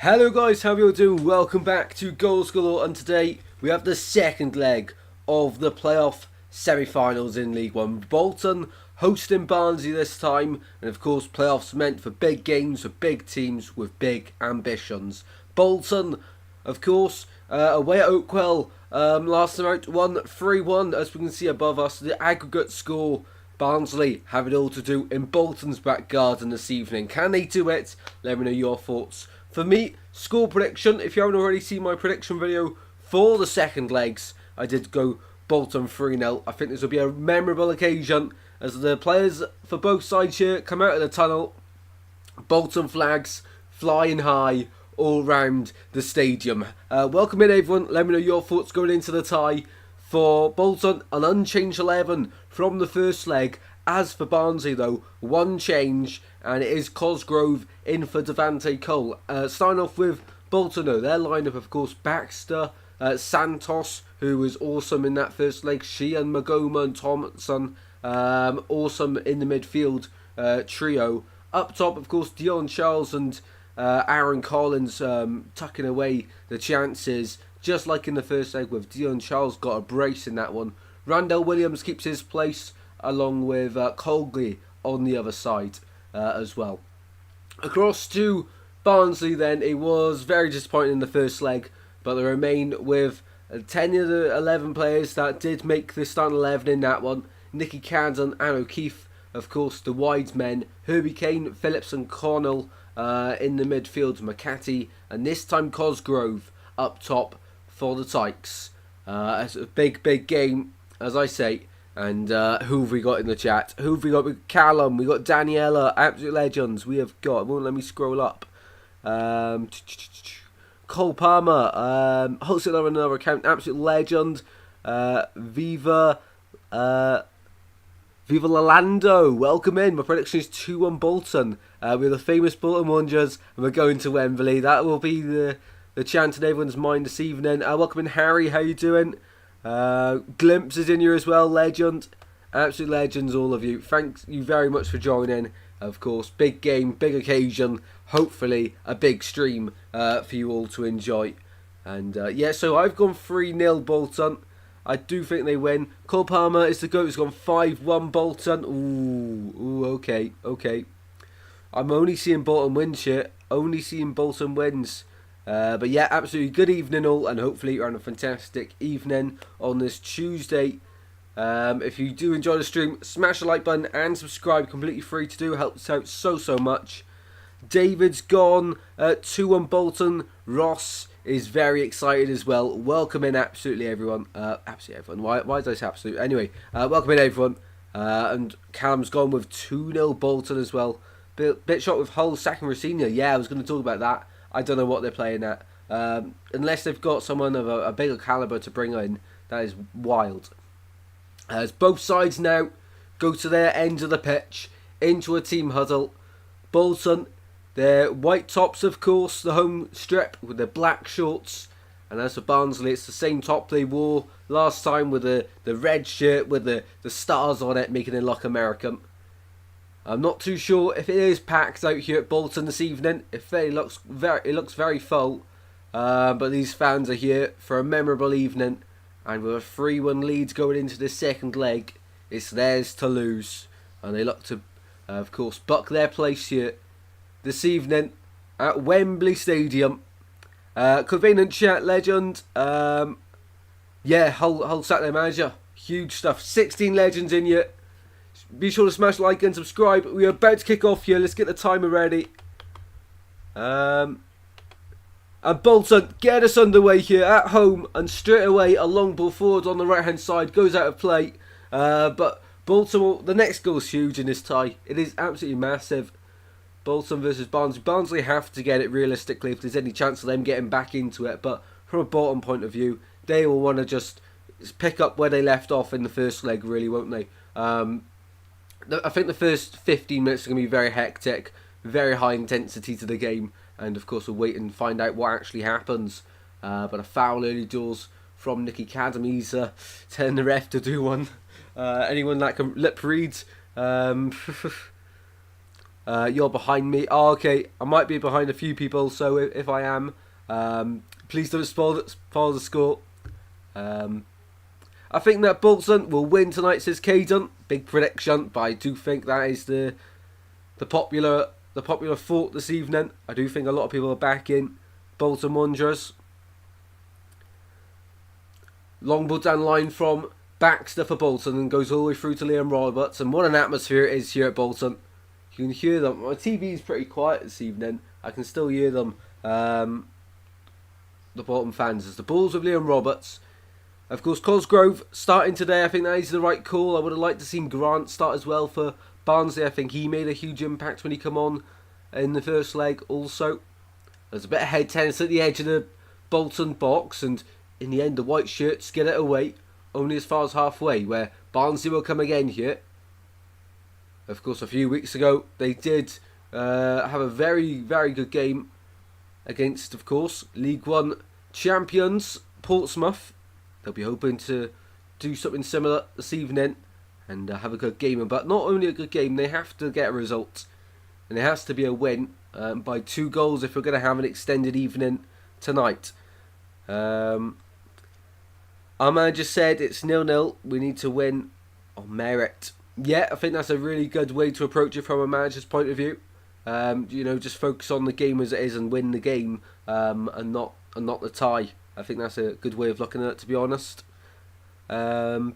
Hello guys, how are you all doing? Welcome back to Goals Galore, and today we have the second leg of the playoff semi-finals in League One. Bolton hosting Barnsley this time, and of course playoffs meant for big games, for big teams with big ambitions. Bolton, of course, away at Oakwell last time out, won 3-1, as we can see above us. The aggregate score, Barnsley have it all to do in Bolton's back garden this evening. Can they do it? Let me know your thoughts. For me, score prediction, if you haven't already seen my prediction video for the second legs, I did go Bolton 3-0. I think this will be a memorable occasion as the players for both sides here come out of the tunnel. Bolton flags flying high all round the stadium. Welcome in everyone, let me know your thoughts going into the tie. For Bolton, an unchanged 11 from the first leg. As for Barnsley though, one change, and it is Cosgrove in for Devante Cole. Starting off with Bolton though, their lineup of course, Baxter, Santos, who was awesome in that first leg, Sheehan, Magoma and Thompson, awesome in the midfield trio. Up top of course, Dion Charles and Aaron Collins tucking away the chances, just like in the first leg with Dion Charles got a brace in that one. Randell Williams keeps his place, along with Colgley on the other side as well. Across to Barnsley then, it was very disappointing in the first leg, but they remain with 10 of the 11 players that did make the starting 11 in that one. Nicky Cadden and O'Keefe, of course, the wide men. Herbie Kane, Phillips and Connell in the midfield, McCarthy, and this time Cosgrove up top for the Tykes. It's a big game, as I say. And who have we got in the chat? Who have we got? With Callum, we got Daniela, absolute legends. We have got, won't let me scroll up. Cole Palmer, hosted on another account, absolute legend. Viva Lalando, welcome in. My prediction is 2-1 Bolton. We're the famous Bolton Wanderers, and we're going to Wembley. That will be the chant in everyone's mind this evening. Welcome in, Harry. How you doing? Glimpse is in here as well, legend. Absolute legends, all of you. Thank you very much for joining. Of course, big game, big occasion. Hopefully, a big stream for you all to enjoy. And yeah, so I've gone 3-0 Bolton. I do think they win. Cole Palmer is the GOAT. He's gone 5-1 Bolton. Ooh, okay. I'm only seeing Bolton wins here. Only seeing Bolton wins. But yeah, absolutely good evening all, and hopefully you're having a fantastic evening on this Tuesday. If you do enjoy the stream, smash the like button and subscribe, completely free to do, helps out so much. David's gone, 2-1 Bolton. Ross is very excited as well. Welcome in absolutely everyone. Absolutely everyone, why did I say absolute? Anyway, welcome in everyone. And Callum's gone with 2-0 Bolton as well. Bit shot with Hull sacking Rossini. Yeah, I was going to talk about that. I don't know what they're playing at. Unless they've got someone of a bigger calibre to bring in, that is wild. As both sides now go to their end of the pitch, into a team huddle. Bolton, their white tops of course, the home strip with their black shorts. And as for Barnsley, it's the same top they wore last time with the red shirt with the stars on it, making it look American. I'm not too sure if it is packed out here at Bolton this evening. It looks very full. But these fans are here for a memorable evening. And with a 3-1 lead going into the second leg, it's theirs to lose. And they look to, of course, buck their place here this evening at Wembley Stadium. Convenient chat, legend. Yeah, Hull Saturday manager. Huge stuff. 16 legends in here. Be sure to smash like and subscribe. We are about to kick off here. Let's get the timer ready. And Bolton get us underway here at home. And straight away, a long ball forward on the right hand side goes out of play. But Bolton, the next goal is huge in this tie. It is absolutely massive. Bolton versus Barnsley. Barnsley have to get it realistically if there's any chance of them getting back into it. But from a Bolton point of view, they will want to just pick up where they left off in the first leg, really, won't they? I think the first 15 minutes are going to be very hectic, very high intensity to the game, and of course we'll wait and find out what actually happens. But a foul early doors from Nicky Cadden. He's telling the ref to do one. Anyone that can lip read? You're behind me. Oh, okay, I might be behind a few people, so if I am, please don't spoil the score. I think that Bolton will win tonight, says Caden. Big prediction, but I do think that is the popular thought this evening. I do think a lot of people are backing Bolton Wanderers. Long ball down line from Baxter for Bolton and goes all the way through to Liam Roberts. And what an atmosphere it is here at Bolton. You can hear them. My TV is pretty quiet this evening. I can still hear them. The Bolton fans. As the ball's with Liam Roberts. Of course, Cosgrove starting today. I think that is the right call. I would have liked to see Grant start as well for Barnsley. I think he made a huge impact when he came on in the first leg also. There's a bit of head tennis at the edge of the Bolton box, and in the end the white shirts get it away only as far as halfway, where Barnsley will come again here. Of course, a few weeks ago they did have a very, very good game against, of course, League One champions Portsmouth. They'll be hoping to do something similar this evening and have a good game. But not only a good game, they have to get a result. And it has to be a win by 2 goals if we're going to have an extended evening tonight. Our manager said it's 0-0. We need to win on merit. Yeah, I think that's a really good way to approach it from a manager's point of view. Just focus on the game as it is and win the game and not the tie. I think that's a good way of looking at it, to be honest. I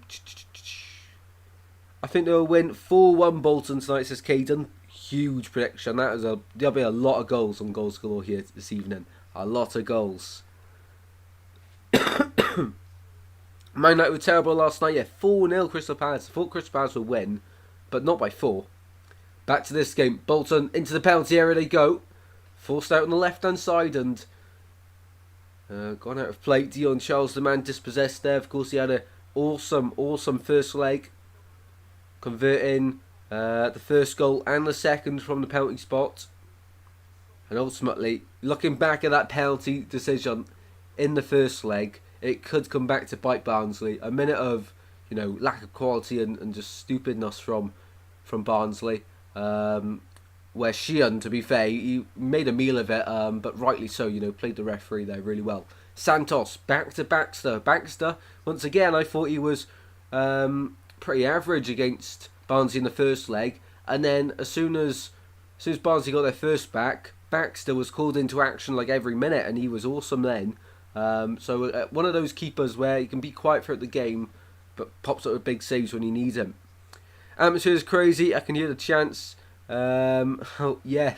think they'll win 4-1 Bolton tonight, says Caden. Huge prediction. There'll be a lot of goals on Goals Galore here this evening. A lot of goals. Man United were terrible last night. Yeah, 4-0 Crystal Palace. I thought Crystal Palace would win, but not by 4. Back to this game. Bolton into the penalty area they go. Forced out on the left-hand side and gone out of play. Dion Charles, the man dispossessed there. Of course, he had an awesome first leg, converting the first goal and the second from the penalty spot. And ultimately, looking back at that penalty decision in the first leg, it could come back to bite Barnsley. A minute of lack of quality and just stupidness from Barnsley. Where Sheehan, to be fair, he made a meal of it, but rightly so, played the referee there really well. Santos, back to Baxter. Baxter, once again, I thought he was pretty average against Barnsley in the first leg, and then as soon as Barnsley got their first back, Baxter was called into action like every minute, and he was awesome then. So one of those keepers where he can be quiet throughout the game, but pops up with big saves when you need him. Atmosphere is crazy, I can hear the chants. Oh yeah,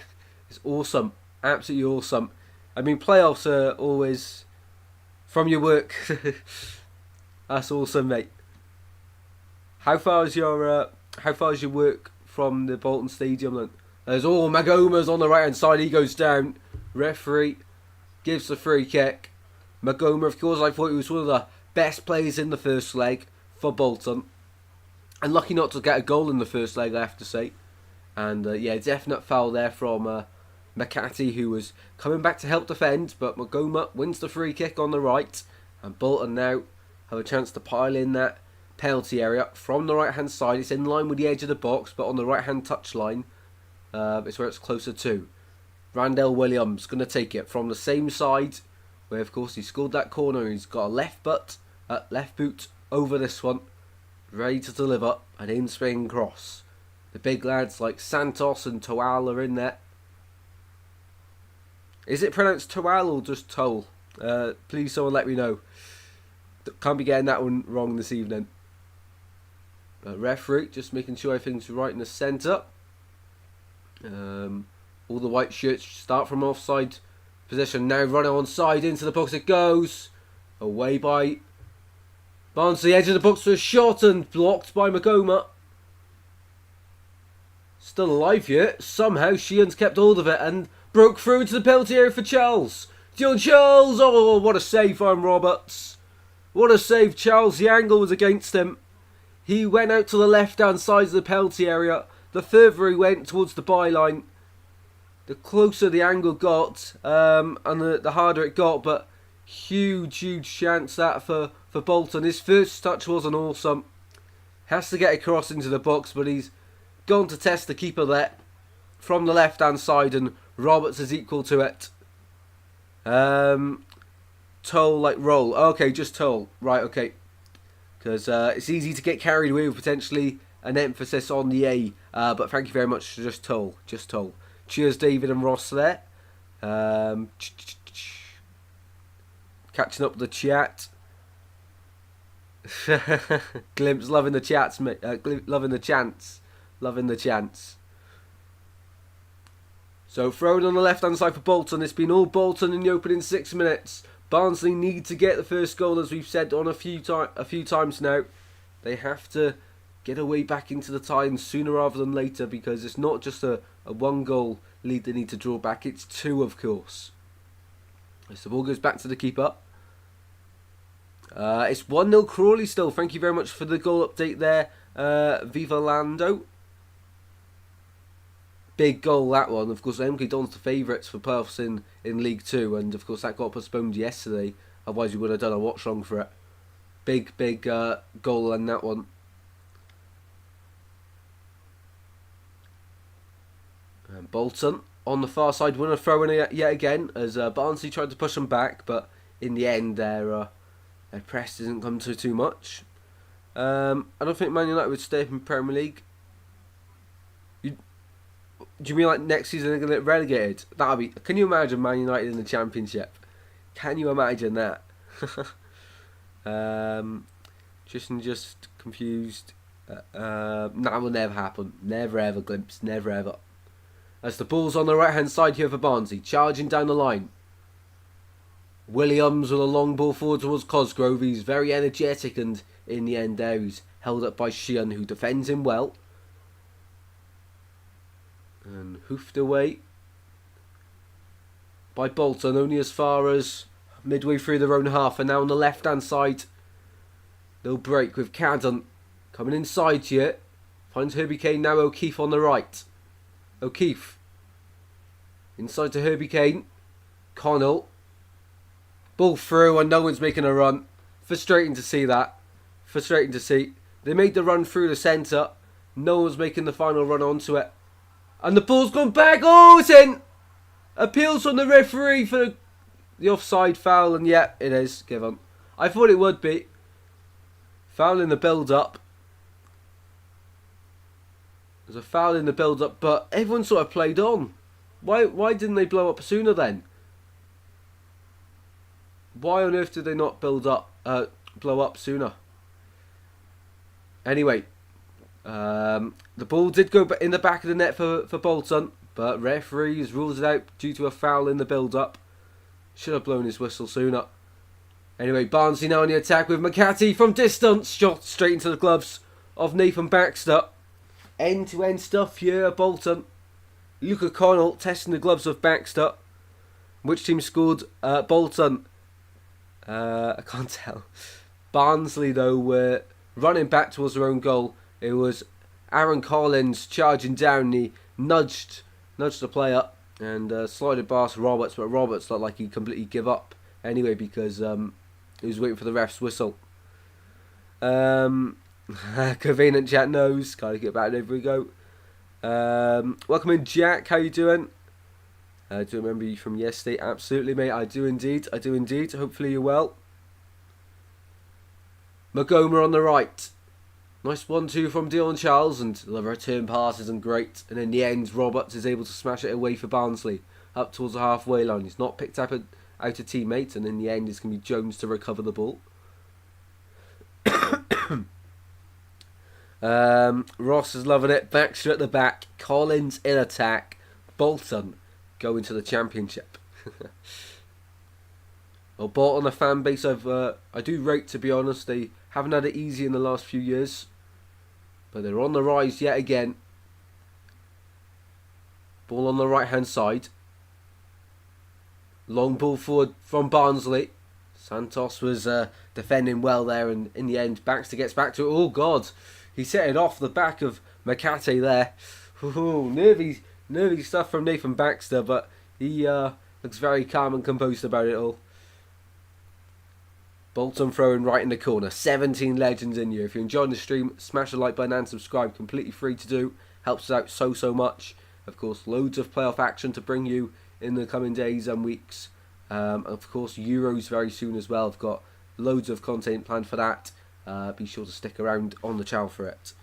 it's awesome, absolutely awesome. I mean, playoffs are always from your work. That's awesome, mate. How far is your work from the Bolton Stadium then? There's Magoma's on the right hand side. He goes down. Referee gives the free kick. Magoma, of course, I thought he was one of the best players in the first leg for Bolton, and lucky not to get a goal in the first leg, I have to say. And definite foul there from McCarthy, who was coming back to help defend, but Magoma wins the free kick on the right, and Bolton now have a chance to pile in that penalty area from the right hand side. It's in line with the edge of the box, but on the right hand touchline, it's where it's closer to. Randell Williams going to take it from the same side, where of course he scored that corner. He's got a left boot over this one, ready to deliver an in-swing cross. The big lads like Santos and Toal are in there. Is it pronounced Toal or just Toal? Please someone let me know. Can't be getting that one wrong this evening. Referee just making sure everything's right in the centre. All the white shirts start from offside position. Now running onside into the box it goes. Away by Barnsley, edge of the box for a shot and blocked by Magoma. Still alive here. Somehow Sheehan's kept hold of it and broke through into the penalty area for Charles. Dion Charles! Oh, what a save from Roberts. What a save, Charles. The angle was against him. He went out to the left-hand side of the penalty area. The further he went towards the byline, the closer the angle got, and the harder it got. But huge chance that for Bolton. His first touch wasn't awesome. Has to get across into the box, but he's gone to test the keeper there. from the left-hand side, and Roberts is equal to it. Toll, like roll. Okay, just toll. Right, okay. Because it's easy to get carried away with potentially an emphasis on the A. But thank you very much. Just toll. Just toll. Cheers, David and Ross there. Catching up with the chat. Glimpse, loving the chats, mate. Loving the chance. Loving the chance. So throwing on the left-hand side for Bolton. It's been all Bolton in the opening 6 minutes. Barnsley need to get the first goal, as we've said on a few times now. They have to get a way back into the tie, and sooner rather than later, because it's not just a 1-goal lead they need to draw back. It's 2, of course. As the ball goes back to the keeper. It's 1-0 Crawley still. Thank you very much for the goal update there, Viva Lando. Big goal, that one. Of course, MK Dons the favourites for playoffs in League 2, and of course that got postponed yesterday. Otherwise we would have done a watch-along for it. Big goal in that one. And Bolton on the far side, winner throwing it yet again, as Barnsley tried to push them back, but in the end their press didn't come to too much. I don't think Man United would stay up in Premier League. Do you mean like next season they're going to get relegated? That'll be. Can you imagine Man United in the Championship? Can you imagine that? Just confused. That will never happen. Never ever, Glimpse. Never ever. As the ball's on the right hand side here for Barnsley, charging down the line. Williams with a long ball forward towards Cosgrove. He's very energetic, and in the end there he's held up by Sheehan, who defends him well. And hoofed away by Bolton, only as far as midway through their own half. And now on the left hand side, they'll break with Cadden coming inside here. Finds Herbie Kane, now O'Keefe on the right. O'Keefe inside to Herbie Kane. Connell. Ball through, and no one's making a run. Frustrating to see that. Frustrating to see. They made the run through the centre. No one's making the final run onto it. And the ball's gone back. Oh, it's in. Appeals from the referee for the offside foul. And yeah, it is given. I thought it would be. Foul in the build-up. There's a foul in the build-up, but everyone sort of played on. Why didn't they blow up sooner then? Why on earth did they not blow up sooner? Anyway. The ball did go in the back of the net for Bolton, but referees rules it out due to a foul in the build-up. Should have blown his whistle sooner. Anyway, Barnsley now on the attack with McCarthy from distance, shot straight into the gloves of Nathan Baxter. End-to-end stuff here at Bolton. Luca Connell testing the gloves of Baxter. Which team scored? Bolton. I can't tell. Barnsley, though, were running back towards their own goal. It was Aaron Collins charging down. He nudged the player and slided past Roberts, but Roberts looked like he'd completely give up anyway because he was waiting for the ref's whistle. Convenient chat knows. Gotta get back. There we go. Welcome in, Jack. How you doing? Do you remember you from yesterday? Absolutely, mate. I do indeed. I do indeed. Hopefully you're well. Magoma on the right. Nice 1-2 from Dion Charles, and the return pass isn't great. And in the end, Roberts is able to smash it away for Barnsley up towards the halfway line. He's not picked up out a teammate, and in the end, it's going to be Jones to recover the ball. Ross is loving it. Baxter at the back. Collins in attack. Bolton going to the Championship. Well, Bolton, a fan base I do rate, to be honest. They haven't had it easy in the last few years, but they're on the rise yet again. Ball on the right hand side. Long ball forward from Barnsley. Santos was defending well there, and in the end Baxter gets back to it. Oh God, he set it off the back of McCarthy there. Ooh, nervy stuff from Nathan Baxter, but he looks very calm and composed about it all. Bolton throwing right in the corner. 17 legends in here. If you're enjoying the stream, smash the like button and subscribe. Completely free to do. Helps us out so much. Of course, loads of playoff action to bring you in the coming days and weeks. Of course, Euros very soon as well. I've got loads of content planned for that. Be sure to stick around on the channel for it.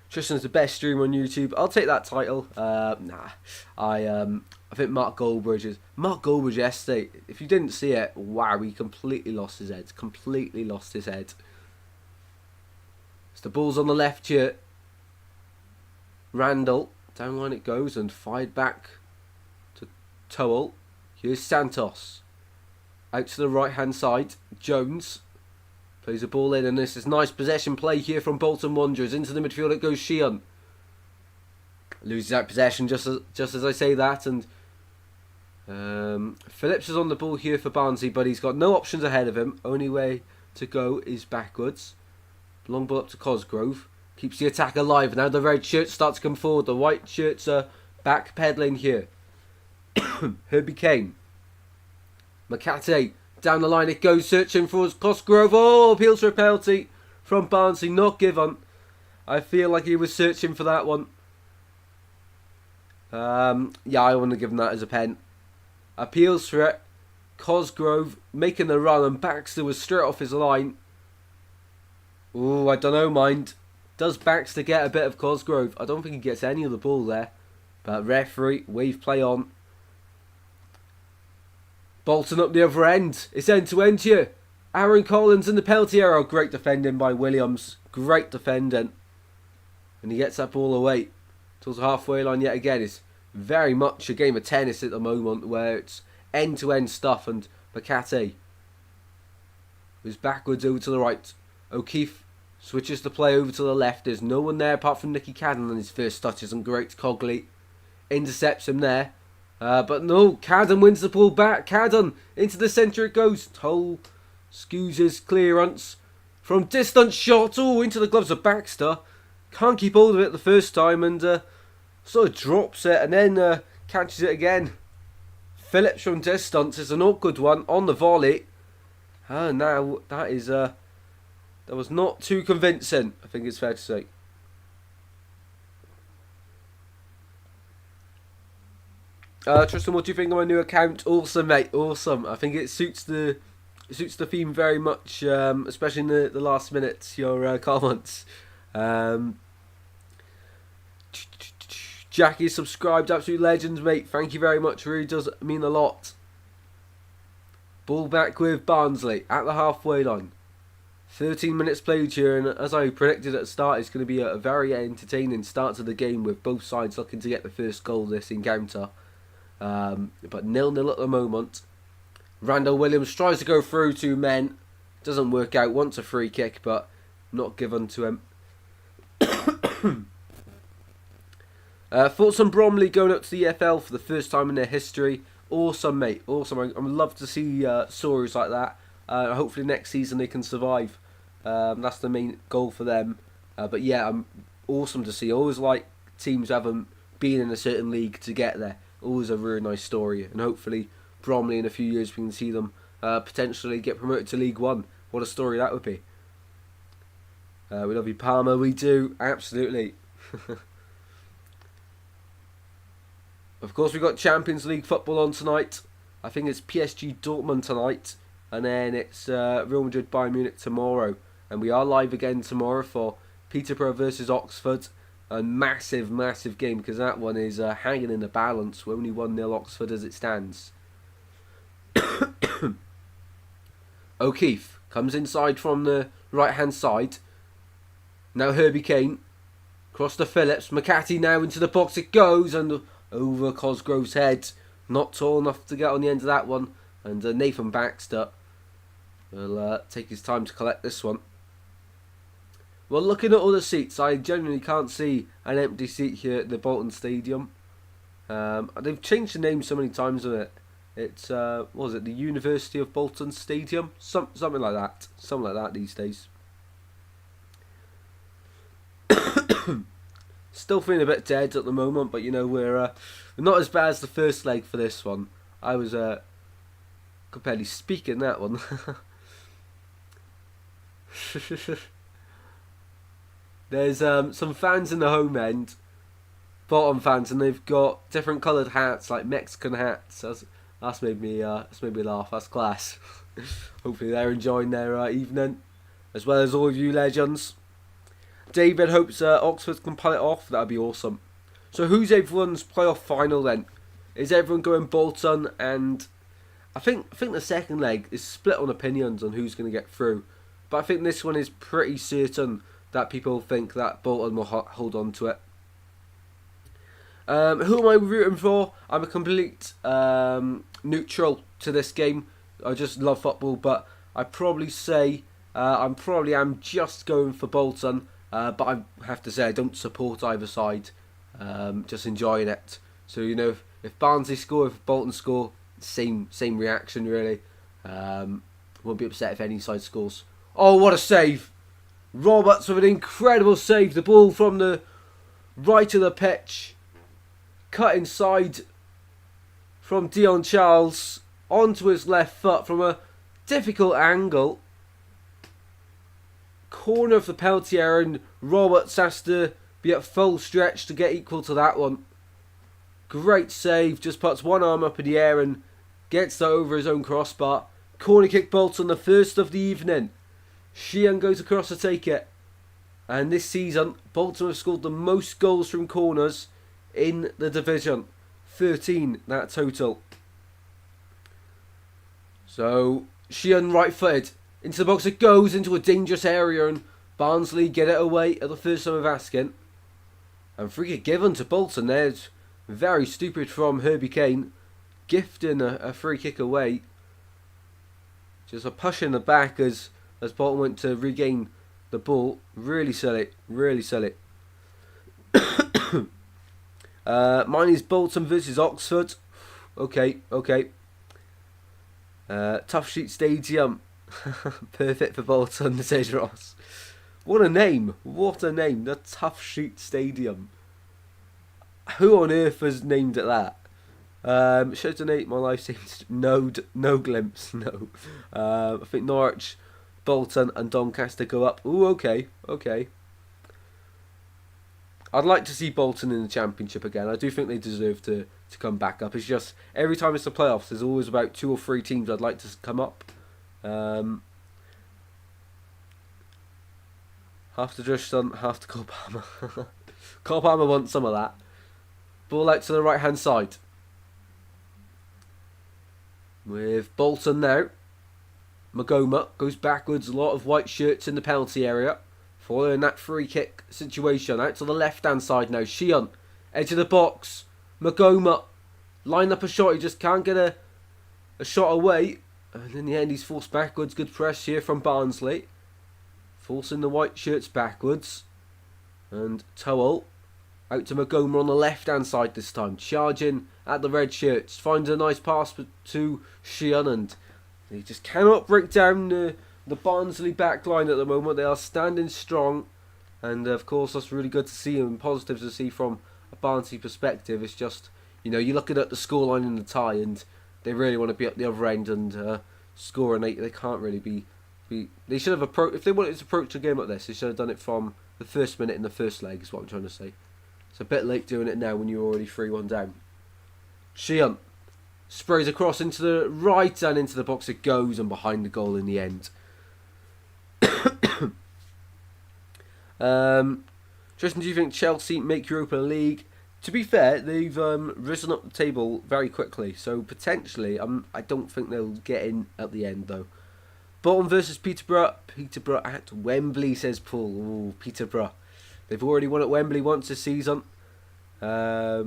Tristan's the best streamer on YouTube. I'll take that title. I think Mark Goldbridge yesterday. If you didn't see it, wow, he completely lost his head. Completely lost his head. So the ball's on the left here. Randall, down line it goes and fired back to Towell. Here's Santos. Out to the right hand side. Jones plays the ball in, and this is nice possession play here from Bolton Wanderers. Into the midfield it goes Sheehan. Loses that possession just as I say that, and Phillips is on the ball here for Barnsley, but he's got no options ahead of him. Only way to go is backwards. Long ball up to Cosgrove. Keeps the attack alive. Now the red shirts start to come forward. The white shirts are backpedaling here. Herbie Kane. McCarthy. Down the line it goes, searching for Cosgrove. Oh, appeals for a penalty from Barnsley, not given. I feel like he was searching for that one. Yeah, I want to give him that as a pen. Appeals for it. Cosgrove making the run, and Baxter was straight off his line. Oh, I don't know, mind. Does Baxter get a bit of Cosgrove? I don't think he gets any of the ball there. But referee, wave play on. Bolton up the other end. It's end to end here. Aaron Collins in the penalty area. Great defending by Williams. Great defending. And he gets that ball away towards the halfway line yet again. It's very much a game of tennis at the moment, where it's end to end stuff. And Bakate is backwards over to the right. O'Keefe switches the play over to the left. There's no one there apart from Nicky Cadden, and his first touch isn't great. Cogley intercepts him there. But no, Cadden wins the ball back. Cadden into the centre it goes. Toll scuses clearance from distance shot. Oh, into the gloves of Baxter. Can't keep hold of it the first time, and sort of drops it and then catches it again. Phillips from distance is an awkward one on the volley. Now that is that was not too convincing, I think it's fair to say. Tristan, what do you think of my new account? Awesome, mate. Awesome. I think it suits the theme very much, especially in the last minutes. Your comments. Jackie subscribed. Absolute legends, mate. Thank you very much. Really does mean a lot. Ball back with Barnsley at the halfway line. 13 minutes played here, and as I predicted at the start, it's going to be a very entertaining start to the game, with both sides looking to get the first goal of this encounter. But 0-0 at the moment. Randall Williams tries to go through two men. Doesn't work out. Wants a free kick, but not given to him. Thoughts on Bromley going up to the EFL for the first time in their history. Awesome, mate. Awesome. I'd love to see stories like that. Hopefully next season they can survive. That's the main goal for them. But yeah, awesome to see. Always like teams who haven't been in a certain league to get there. Always a really nice story. And hopefully Bromley in a few years we can see them potentially get promoted to League One. What a story that would be. We love you, Palmer. We do. Absolutely. Of course, we've got Champions League football on tonight. I think it's PSG Dortmund tonight. And then it's Real Madrid Bayern Munich tomorrow. And we are live again tomorrow for Peterborough versus Oxford. A massive, massive game, because that one is hanging in the balance. We're only 1-0 Oxford as it stands. O'Keefe comes inside from the right-hand side. Now Herbie Kane. Cross to Phillips. McCarthy now into the box it goes, and over Cosgrove's head. Not tall enough to get on the end of that one. And Nathan Baxter will take his time to collect this one. Well, looking at all the seats, I genuinely can't see an empty seat here at the Bolton Stadium. They've changed the name so many times on it. It's, what was it, the University of Bolton Stadium? Something like that. Something like that these days. Still feeling a bit dead at the moment, but you know, we're not as bad as the first leg for this one. I was could barely speak in that one. There's some fans in the home end Bolton fans, and they've got different coloured hats, like Mexican hats. That's made me laugh. That's class. Hopefully they're enjoying their evening, as well as all of you legends. David hopes Oxford can pull it off. That'd be awesome. So who's everyone's playoff final then? Is everyone going Bolton? And I think the second leg is split on opinions on who's going to get through. But I think this one is pretty certain that people think that Bolton will hold on to it. Who am I rooting for? I'm a complete neutral to this game. I just love football, but I probably say I'm just going for Bolton. But I have to say I don't support either side. Just enjoying it. So if Barnsley score, if Bolton score, same reaction really. Won't be upset if any side scores. Oh, what a save! Roberts with an incredible save. The ball from the right of the pitch, cut inside from Dion Charles onto his left foot from a difficult angle. Corner of the penalty area, and Roberts has to be at full stretch to get equal to that one. Great save, just puts one arm up in the air and gets that over his own crossbar. Corner kick Bolton, the first of the evening. Sheehan goes across to take it. And this season, Bolton have scored the most goals from corners in the division. 13, that total. So, Sheehan right-footed. Into the box it goes, into a dangerous area, and Barnsley get it away at the first time of asking. And free kick given to Bolton. There's very stupid from Herbie Kane, gifting a free kick away. Just a push in the back as Bolton went to regain the ball. Really silly, really silly. Mine is Bolton versus Oxford. Okay. Tough Sheet Stadium. Perfect for Bolton, says Ross. What a name. The Tough Sheet Stadium. Who on earth has named it that? Should I donate my life savings? No glimpse, no. I think Norwich, Bolton and Doncaster go up. Ooh, okay. I'd like to see Bolton in the Championship again. I do think they deserve to come back up. It's just, every time it's the playoffs, there's always about 2 or 3 teams I'd like to come up. Half to Driston, half to Cole Palmer. Cole Palmer wants some of that. Ball out to the right hand side. With Bolton now. Magoma goes backwards. A lot of white shirts in the penalty area. Following that free kick situation. Out to the left hand side now. Sheehan. Edge of the box. Magoma. Line up a shot. He just can't get a shot away. And in the end he's forced backwards. Good press here from Barnsley. Forcing the white shirts backwards. And Towell. Out to Magoma on the left hand side this time. Charging at the red shirts. Finds a nice pass to Sheehan, and he just cannot break down the Barnsley back line at the moment. They are standing strong. And of course that's really good to see and positive to see from a Barnsley perspective. It's just, you're looking at the scoreline in the tie and they really want to be up the other end and score, and they can't really be. They should have approached, if they wanted to approach a game like this, they should have done it from the first minute in the first leg, is what I'm trying to say. It's a bit late doing it now when you're already 3-1 down. Sheehan sprays across into the right and into the box it goes, and behind the goal in the end. Tristan, do you think Chelsea make Europa League? To be fair, they've risen up the table very quickly, so potentially I don't think they'll get in at the end though. Bolton versus Peterborough. Peterborough at Wembley, says Paul. Ooh, Peterborough. They've already won at Wembley once this season. I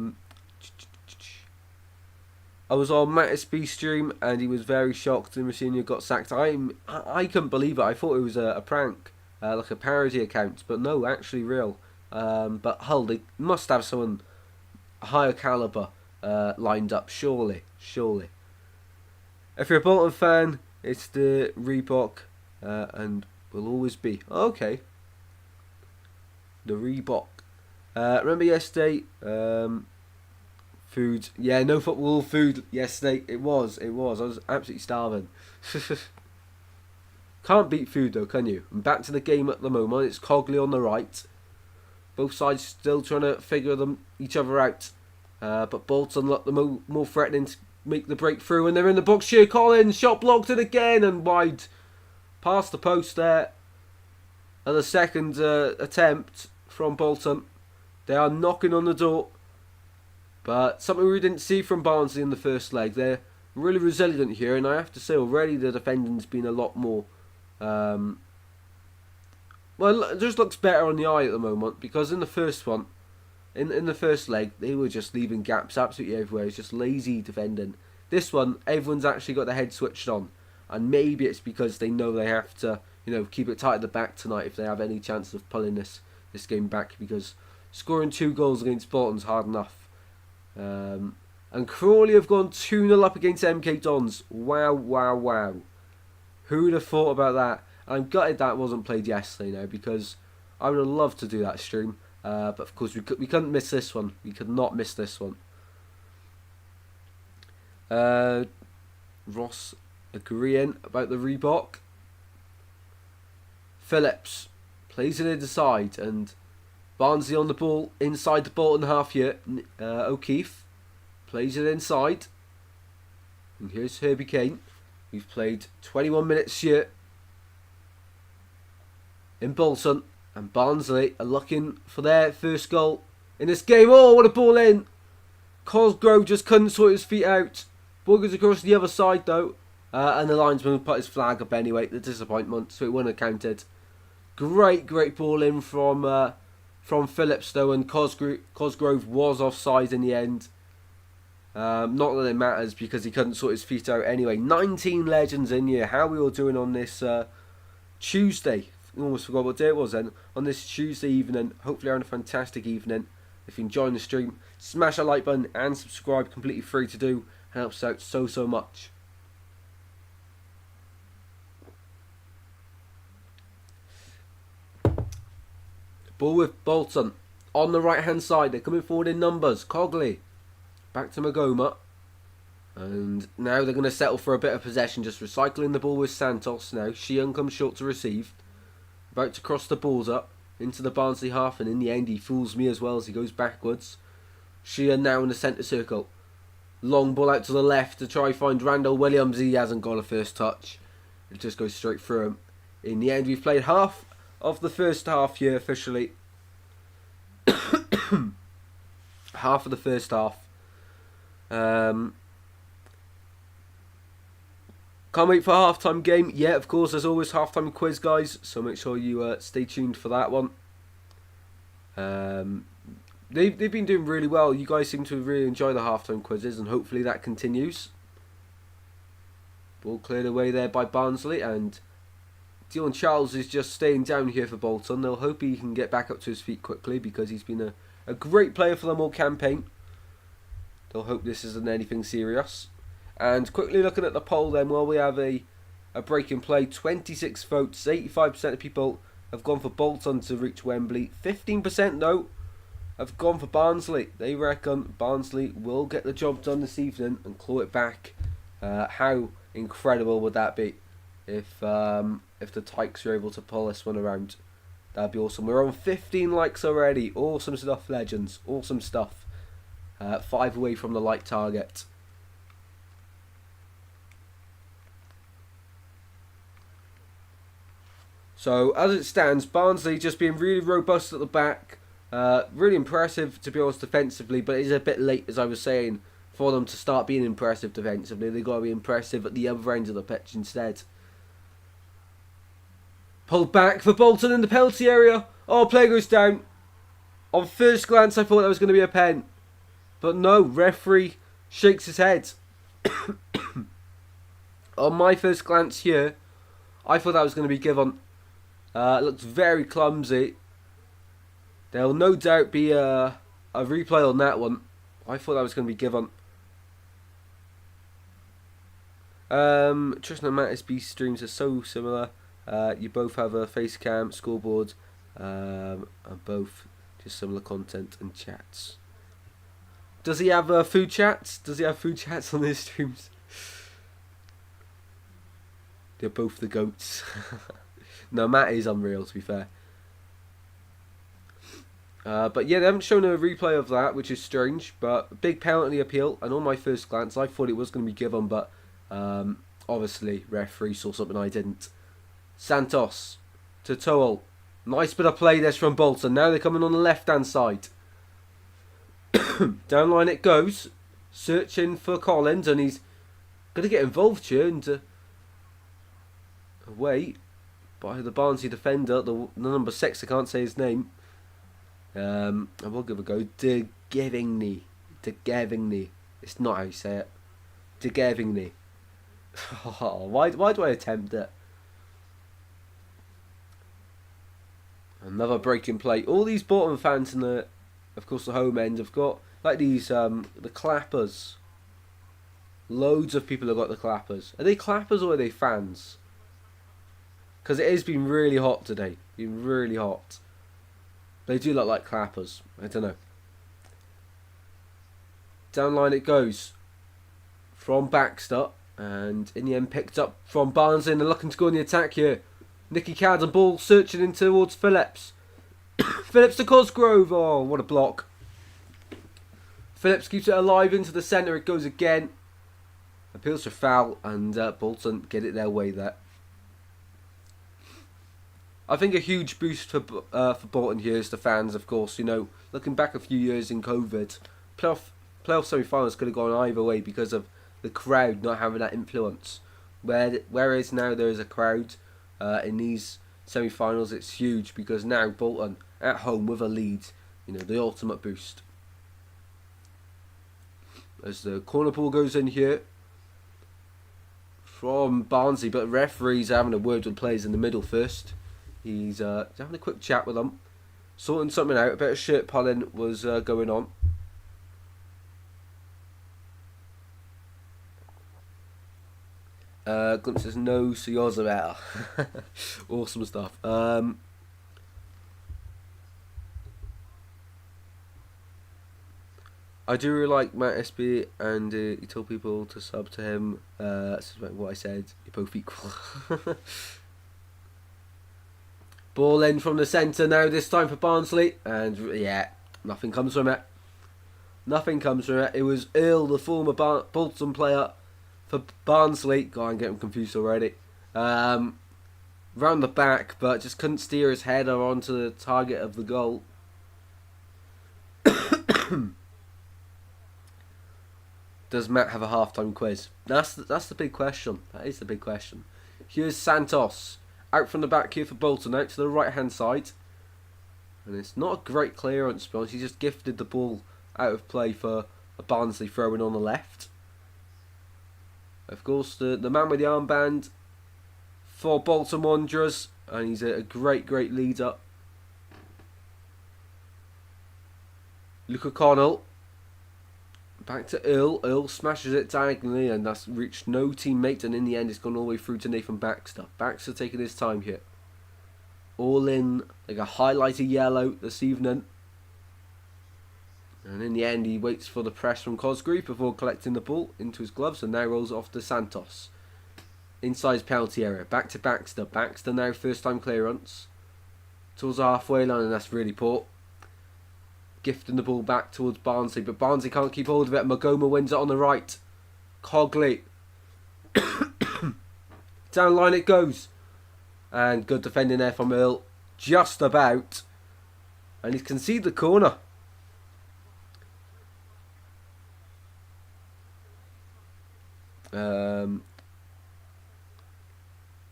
was on Mattis B stream and he was very shocked that Mourinho got sacked. I couldn't believe it. I thought it was a prank, like a parody account, but no, actually real. But Hull, they must have someone higher calibre lined up, surely. If you're a Bolton fan, it's the Reebok and will always be. Okay. The Reebok. Remember yesterday? Food. Yeah, no football, food yesterday. It was. I was absolutely starving. Can't beat food though, can you? And back to the game at the moment. It's Cogley on the right. Both sides still trying to figure each other out. But Bolton look the more threatening to make the breakthrough, and they're in the box here. Collins, shot blocked it again and wide. Past the post there. And the second attempt from Bolton. They are knocking on the door. But something we didn't see from Barnsley in the first leg. They're really resilient here, and I have to say already the defending's been a lot more... well, it just looks better on the eye at the moment, because in the first one, in the first leg, they were just leaving gaps absolutely everywhere. It's just lazy defending. This one, everyone's actually got their head switched on, and maybe it's because they know they have to, keep it tight at the back tonight if they have any chance of pulling this game back, because scoring 2 goals against Bolton's hard enough. And Crawley have gone 2-0 up against MK Dons. Wow, wow, wow. Who would have thought about that? I'm gutted that wasn't played yesterday now, because I would have loved to do that stream. But of course we couldn't miss this one. We could not miss this one. Ross agreeing about the Reebok. Phillips plays it inside, and Barnsley on the ball inside the Bolton half here. O'Keefe plays it inside. And here's Herbie Kane. We've played 21 minutes here in Bolton. And Barnsley are looking for their first goal in this game. Oh, what a ball in. Cosgrove just couldn't sort his feet out. Ball goes across the other side though. And the linesman put his flag up anyway. The disappointment. So it wouldn't have counted. Great ball in from Phillips though. And Cosgrove was offside in the end. Not that it matters because he couldn't sort his feet out anyway. 19 legends in here. How are we all doing on this Tuesday? I almost forgot what day it was then. On this Tuesday evening. Hopefully you're having a fantastic evening. If you're enjoying the stream, smash that like button and subscribe. Completely free to do. Helps out so much. Ball with Bolton. On the right hand side. They're coming forward in numbers. Cogley. Back to Magoma. And now they're going to settle for a bit of possession. Just recycling the ball with Santos now. Sheehan comes short to receive. About to cross the balls up into the Barnsley half. And in the end he fools me as well as he goes backwards. Sheehan now in the centre circle. Long ball out to the left to try find Randall Williams. He hasn't got a first touch. It just goes straight through him. In the end we've played half of the first half here officially. Half of the first half. Can't wait for a half-time game. Yeah, of course, there's always half-time quiz, guys. So make sure you stay tuned for that one. They've been doing really well. You guys seem to really enjoy the half-time quizzes, and hopefully that continues. Ball cleared away there by Barnsley, and Dion Charles is just staying down here for Bolton. They'll hope he can get back up to his feet quickly because he's been a great player for them all campaign. They'll hope this isn't anything serious. And quickly looking at the poll then, well, we have a break in play. 26 votes, 85% of people have gone for Bolton to reach Wembley. 15% though have gone for Barnsley. They reckon Barnsley will get the job done this evening and claw it back. How incredible would that be if the Tykes are able to pull this one around? That'd be awesome. We're on 15 likes already. Awesome stuff, legends. Awesome stuff. 5 away from the like target. So, as it stands, Barnsley just being really robust at the back. Really impressive, to be honest, defensively. But it is a bit late, as I was saying, for them to start being impressive defensively. They've got to be impressive at the other end of the pitch instead. Pulled back for Bolton in the penalty area. Oh, play goes down. On first glance, I thought that was going to be a pen. But no, referee shakes his head. On my first glance here, I thought that was going to be given. It looks very clumsy. There'll no doubt be a replay on that one. I thought that was going to be given. Tristan and Mattis B streams are so similar. You both have a face cam, scoreboard, and both just similar content and chats. Does he have food chats? Does he have food chats on his streams? They're both the goats. No, Matt is unreal, to be fair. But yeah, they haven't shown a replay of that, which is strange. But big penalty appeal, and on my first glance, I thought it was going to be given, but obviously referee saw something I didn't. Santos to Toal. Nice bit of play this from Bolton. Now they're coming on the left-hand side. Down line it goes. Searching for Collins, and he's going to get involved here. And away by the Barnsley defender, the number 6, I can't say his name. I will give a go. De Gevingny. It's not how you say it. De Gevingny. Why do I attempt it? Another breaking play. All these Bolton fans in the, of course, the home end have got like these the clappers. Loads of people have got the clappers. Are they clappers or are they fans? Because it has been really hot today. Been really hot. They do look like clappers. I don't know. Down line it goes from Baxter, and in the end picked up from Barnsley, and they're looking to go on the attack here. Nicky Cadden, ball searching in towards Phillips. Phillips to Cosgrove. Oh, what a block. Phillips keeps it alive into the centre. It goes again. Appeals for foul, and Bolton get it their way there. I think a huge boost for Bolton here is the fans, of course. You know, looking back a few years in COVID, playoff semi-finals could have gone either way because of the crowd not having that influence. Whereas now there is a crowd in these semi-finals, it's huge because now Bolton at home with a lead, you know, the ultimate boost. As the corner ball goes in here from Barnsley, but referee's having a word with players in the middle first. He's having a quick chat with them, sorting something out. A bit of shirt pulling was going on. Glimpses no Siozabel. Awesome stuff. I do really like Matt SB, and he told people to sub to him. This is what I said. You're both equal. Ball in from the centre now, this time for Barnsley. And yeah, nothing comes from it. Nothing comes from it. It was Earl, the former Bolton player for Barnsley. God, I'm getting confused already. Round the back, but just couldn't steer his header onto the target of the goal. Does Matt have a half-time quiz? That's the big question. That is the big question. Here's Santos. Out from the back here for Bolton, out to the right-hand side. And it's not a great clearance, to be honest. He just gifted the ball out of play for a Barnsley throw-in on the left. Of course, the man with the armband for Bolton Wanderers. And he's a great leader. Luke Connell. Back to Earl. Earl smashes it diagonally, and that's reached no teammate, and in the end it's gone all the way through to Nathan Baxter. Baxter taking his time here. All in like a highlighter yellow this evening. And in the end he waits for the press from Cosgrove before collecting the ball into his gloves, and now rolls off to Santos. Inside his penalty area. Back to Baxter. Baxter now first time clearance. Towards the halfway line, and that's really poor. Gifting the ball back towards Barnsley, but Barnsley can't keep hold of it. Magoma wins it on the right. Cogley. Down line it goes. And good defending there from Earl. Just about. And he's conceded the corner.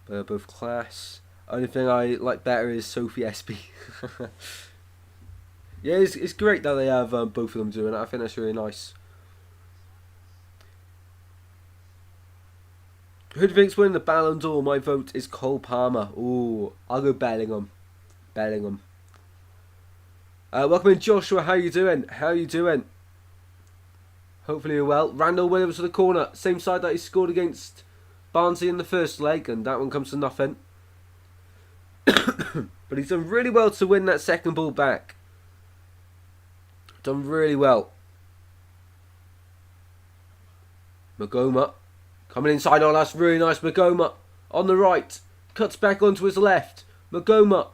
Both class. Only thing I like better is Sophie SB. Yeah, it's great that they have both of them doing it. I think that's really nice. Who do you think's winning the Ballon d'Or? My vote is Cole Palmer. Ooh, I'll go Bellingham. Welcome in, Joshua. How you doing? Hopefully you're well. Randall Williams to the corner. Same side that he scored against Barnsley in the first leg, and that one comes to nothing. But he's done really well to win that second ball back. Done really well. Magoma coming inside. Oh, that's really nice. Magoma on the right. Cuts back onto his left. Magoma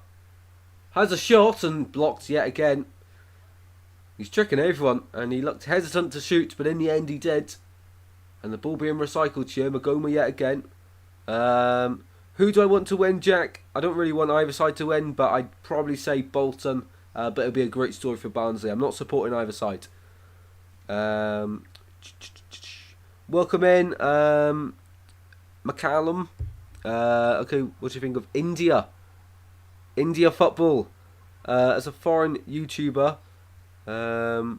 has a shot and blocked yet again. He's tricking everyone, and he looked hesitant to shoot, but in the end he did. And the ball being recycled here, Magoma yet again. Who do I want to win, Jack? I don't really want either side to win, but I'd probably say Bolton. But it'll be a great story for Barnsley. I'm not supporting either side. Welcome in, McCallum. Okay, what do you think of India? India football. As a foreign YouTuber. But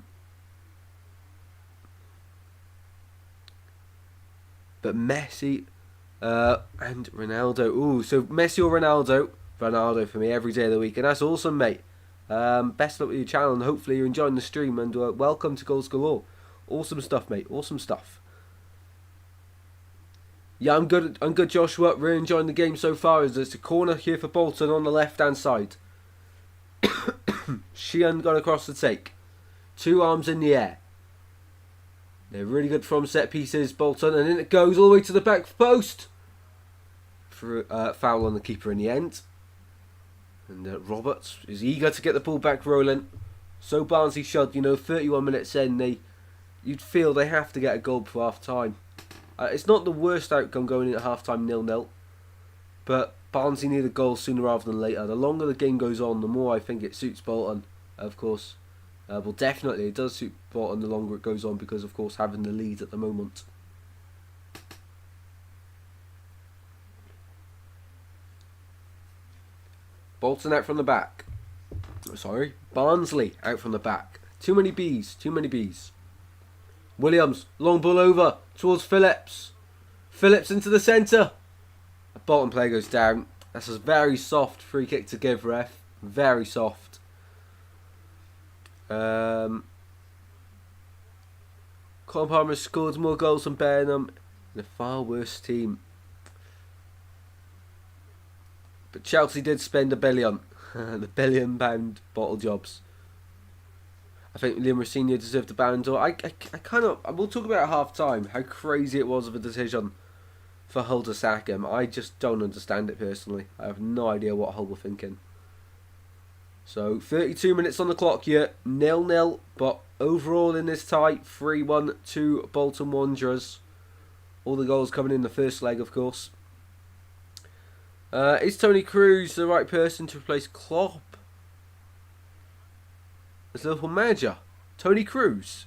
Messi and Ronaldo. Ooh, so Messi or Ronaldo? Ronaldo for me every day of the week, and that's awesome, mate. Best luck with your channel, and hopefully you're enjoying the stream. And welcome to Goals Galore. Awesome stuff, mate. Awesome stuff. Yeah, I'm good. I'm good, Joshua. Really enjoying the game so far. As there's a corner here for Bolton on the left-hand side. Sheehan got across the take. 2 arms in the air. They're really good from set pieces, Bolton, and then it goes all the way to the back post. For foul on the keeper in the end. And Roberts is eager to get the ball back rolling. So Barnsley should, 31 minutes in, you'd feel they have to get a goal before half time. It's not the worst outcome going in at half time 0-0, but Barnsley need a goal sooner rather than later. The longer the game goes on, the more I think it suits Bolton, of course. Well, definitely it does suit Bolton the longer it goes on because, of course, having the lead at the moment. Bolton out from the back. Sorry, Barnsley out from the back. Too many B's, too many B's. Williams, long ball over towards Phillips. Phillips into the centre. A Bolton player goes down. That's a very soft free kick to give, ref. Very soft. Colin Palmer scored more goals than Burnham in a far worse team. But Chelsea did spend $1 billion. The £1 billion bottle jobs. I think Liam Rosenior deserved the Ballon d'Or. I will talk about at half time how crazy it was of a decision for Hull to sack him. I just don't understand it personally. I have no idea what Hull were thinking. So 32 minutes on the clock here, 0-0, but overall in this tie, 3-1 to Bolton Wanderers. All the goals coming in the first leg, of course. Is Tony Cruz the right person to replace Klopp as Liverpool manager? Tony Cruz.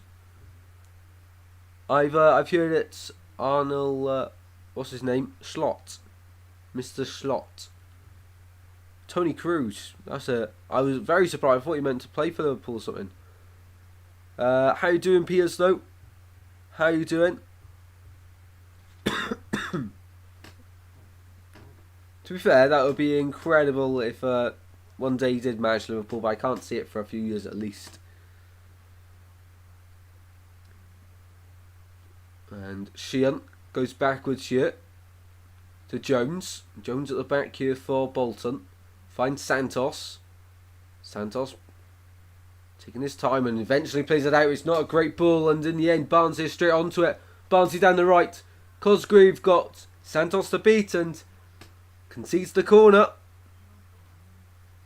I've heard it's Arnold. What's his name? Slot, Mr. Slot. Tony Cruz. I was very surprised. I thought he meant to play for Liverpool or something. How you doing, Piers? Though. How you doing? To be fair, that would be incredible if one day he did manage Liverpool, but I can't see it for a few years at least. And Sheehan goes backwards here to Jones. Jones at the back here for Bolton. Finds Santos. Santos taking his time and eventually plays it out. It's not a great ball, and in the end, Barnsley is straight onto it. Barnsley down the right. Cosgrave got Santos to beat and concedes the corner.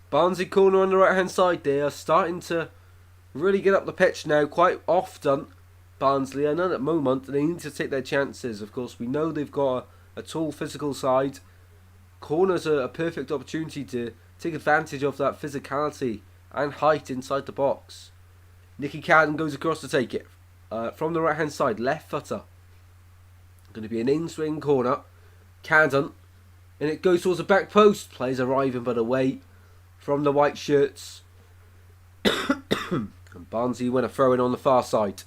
Barnsley corner on the right hand side. They are starting to really get up the pitch now quite often. Barnsley, I know at the moment they need to take their chances. Of course, we know they've got a tall physical side. Corners are a perfect opportunity to take advantage of that physicality and height inside the box. Nicky Cadden goes across to take it. From the right hand side, left footer. Going to be an in-swing corner. Cadden. And it goes towards the back post. Players arriving but away from the white shirts. And Barnsley win a throw in on the far side.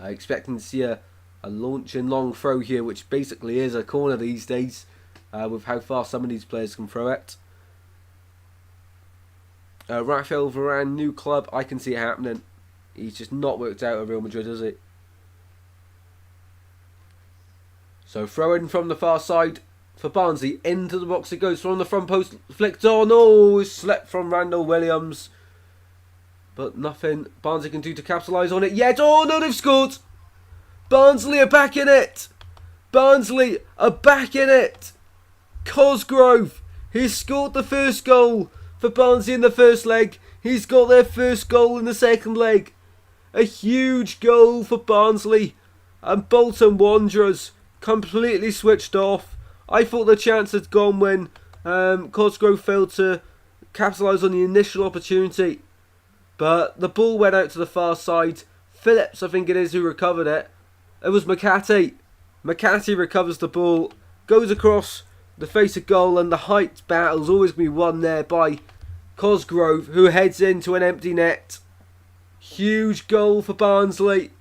Expecting to see a launching long throw here, which basically is a corner these days. With how far some of these players can throw it. Rafael Varane, new club. I can see it happening. He's just not worked out at Real Madrid, has he? So throw in from the far side for Barnsley. Into the box it goes from the front post. Flicked on. Oh, slept from Randall Williams. But nothing Barnsley can do to capitalise on it yet. Oh no, they've scored. Barnsley are back in it. Barnsley are back in it. Cosgrove, he's scored the first goal for Barnsley in the first leg. He's got their first goal in the second leg. A huge goal for Barnsley. And Bolton Wanderers completely switched off. I thought the chance had gone when Cosgrove failed to capitalise on the initial opportunity. But the ball went out to the far side. Phillips, I think it is, who recovered it. It was McCarthy. McCarthy recovers the ball, goes across the face of goal, and the height battle's always going to be won there by Cosgrove, who heads into an empty net. Huge goal for Barnsley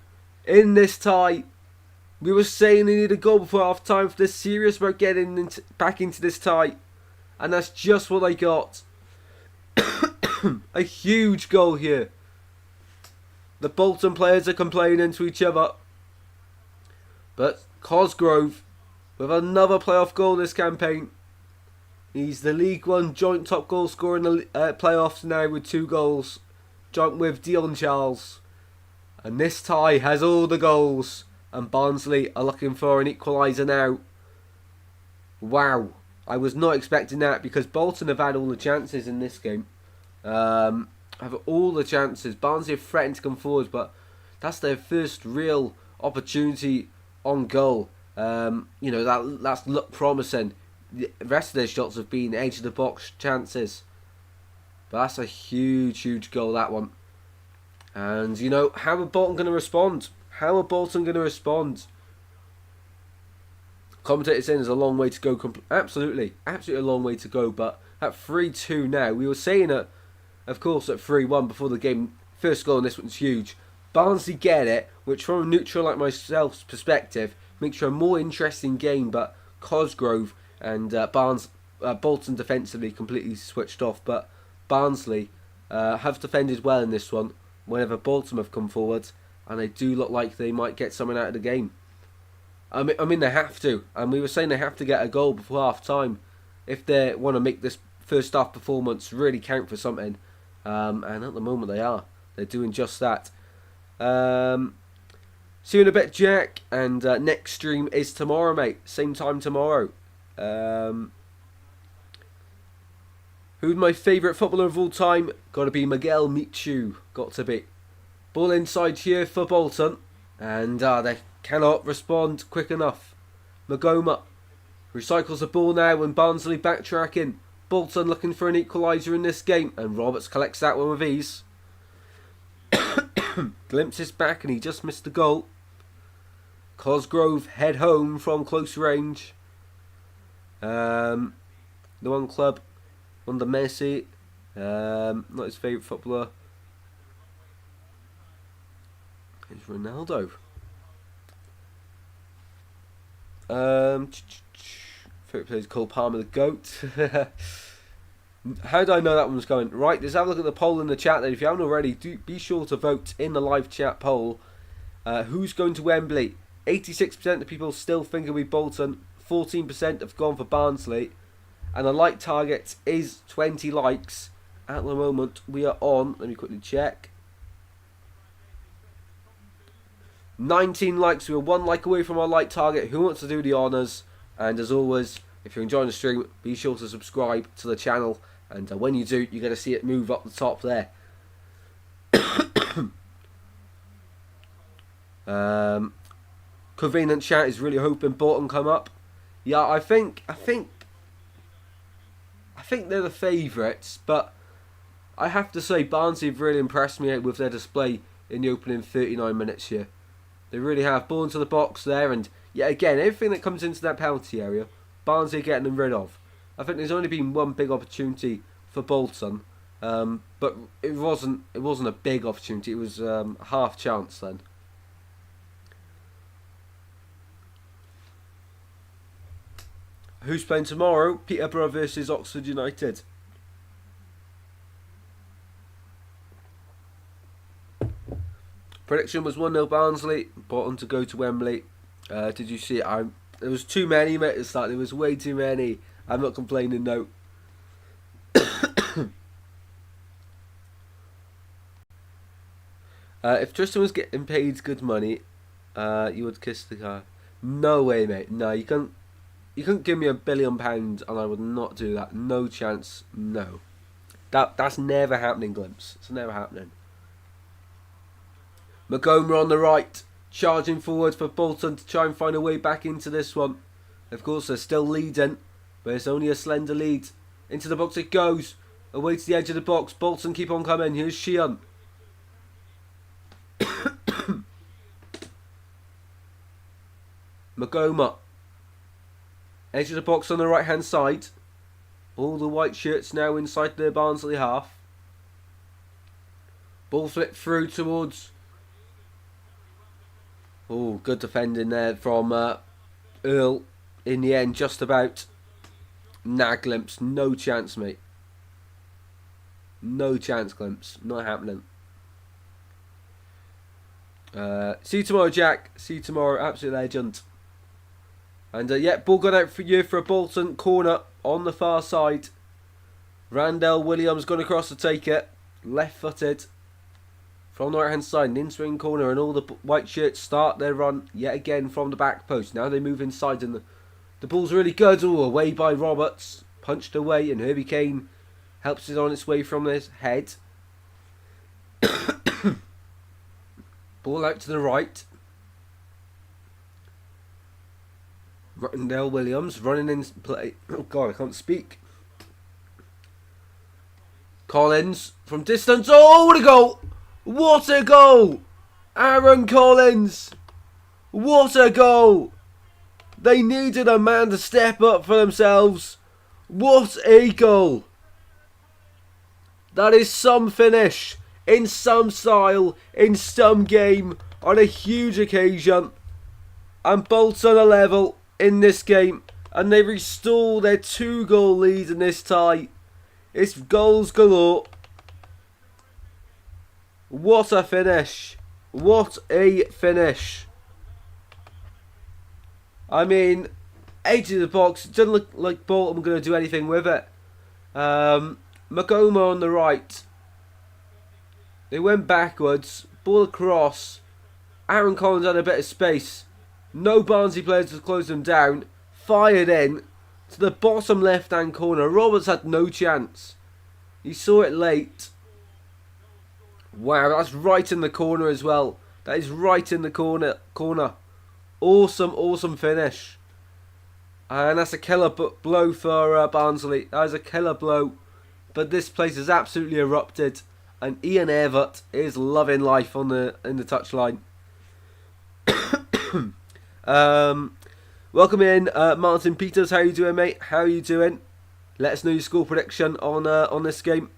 in this tie. We were saying they need a goal before half time for this serious about getting back into this tie. And that's just what they got. A huge goal here. The Bolton players are complaining to each other. But Cosgrove, with another playoff goal this campaign. He's the League One joint top goal scorer in the playoffs now with 2 goals. Joint with Dion Charles. And this tie has all the goals. And Barnsley are looking for an equaliser now. Wow. I was not expecting that because Bolton have had all the chances in this game. Have all the chances. Barnsley have threatened to come forward, but that's their first real opportunity on goal. That's looked promising. The rest of their shots have been edge of the box chances. But that's a huge, huge goal, that one. And, how are Bolton going to respond? How are Bolton going to respond? Commentator saying there's a long way to go. Absolutely a long way to go. But at 3-2 now, we were saying it, of course, at 3-1 before the game. First goal, and this one's huge. Barnsley get it, which from a neutral like myself's perspective makes for a more interesting game. But Cosgrove and Bolton defensively completely switched off. But Barnsley have defended well in this one whenever Bolton have come forward, and they do look like they might get something out of the game. I mean they have to, and we were saying they have to get a goal before half time if they want to make this first half performance really count for something. And at the moment they are. They're doing just that. See you in a bit, Jack. And next stream is tomorrow, mate. Same time tomorrow. Who's my favourite footballer of all time? Got to be Miguel Michu. Got to be. Ball inside here for Bolton. And they cannot respond quick enough. Magoma recycles the ball now when Barnsley backtracking. Bolton looking for an equaliser in this game. And Roberts collects that one with ease. Glimpses back and he just missed the goal. Cosgrove head home from close range. The one club under Messi. Not his favourite footballer. It's Ronaldo. Favourite player is Cole Palmer, the GOAT. How did I know that one was going? Right, let's have a look at the poll in the chat then. If you haven't already, do be sure to vote in the live chat poll. Who's going to Wembley? 86% of people still think it'll be Bolton. 14% have gone for Barnsley. And the like target is 20 likes. At the moment, we are on, let me quickly check, 19 likes. We are 1 like away from our like target. Who wants to do the honours? And as always, if you're enjoying the stream, be sure to subscribe to the channel. And when you do, you're going to see it move up the top there. Convenient chat is really hoping Bolton come up. Yeah, I think they're the favourites, but I have to say Barnsley have really impressed me with their display in the opening 39 minutes here. They really have. Ball into the box there, and yeah, again, everything that comes into that penalty area, Barnsley are getting them rid of. I think there's only been one big opportunity for Bolton, but it wasn't a big opportunity. It was a half chance then. Who's playing tomorrow? Peterborough versus Oxford United. Prediction was 1-0 Barnsley. Bolton to go to Wembley. Did you see it? There was too many at the start. There was way too many. I'm not complaining, no. If Tristan was getting paid good money, you would kiss the guy. No way, mate. No, you couldn't give me £1 billion and I would not do that. No chance. No. That's never happening, Glimpse. It's never happening. Magoma on the right, charging forward for Bolton to try and find a way back into this one. Of course, they're still leading, but it's only a slender lead. Into the box it goes. Away to the edge of the box. Bolton keep on coming. Here's Sheehan. Magoma. Edge of the box on the right hand side. All the white shirts now inside the Barnsley half. Ball flipped through towards... Oh, good defending there from Earl. In the end, just about. Nah, Glimpse. No chance, mate. No chance, Glimpse. Not happening. See you tomorrow, Jack. See you tomorrow. Absolute legend. And yeah, ball gone out for you for a Bolton corner on the far side. Randell Williams gone across to take it. Left-footed. From the right hand side, an in-swing corner, and all the white shirts start their run yet again from the back post. Now they move inside, and the ball's really good. Oh, away by Roberts. Punched away, and Herbie Kane helps it on its way from his head. Ball out to the right. Randell Williams running in play. Oh God, I can't speak. Collins from distance. Oh, what a goal! What a goal! Aaron Collins! What a goal! They needed a man to step up for themselves. What a goal! That is some finish, in some style, in some game, on a huge occasion. And Bolton are level in this game, and they restore their 2-goal lead in this tie. It's goals galore. What a finish. What a finish. I mean, edge of the box. It doesn't look like Bolton were going to do anything with it. Magoma on the right. They went backwards. Ball across. Aaron Collins had a bit of space. No Barnsley players to close them down. Fired in to the bottom left-hand corner. Roberts had no chance. He saw it late. Wow, that's right in the corner as well. That is right in the corner. Awesome, awesome finish. And that's a killer blow for Barnsley. That is a killer blow. But this place has absolutely erupted. And Ian Everett is loving life on in the touchline. Welcome in, Martin Peters. How you doing, mate? How you doing? Let us know your score prediction on this game.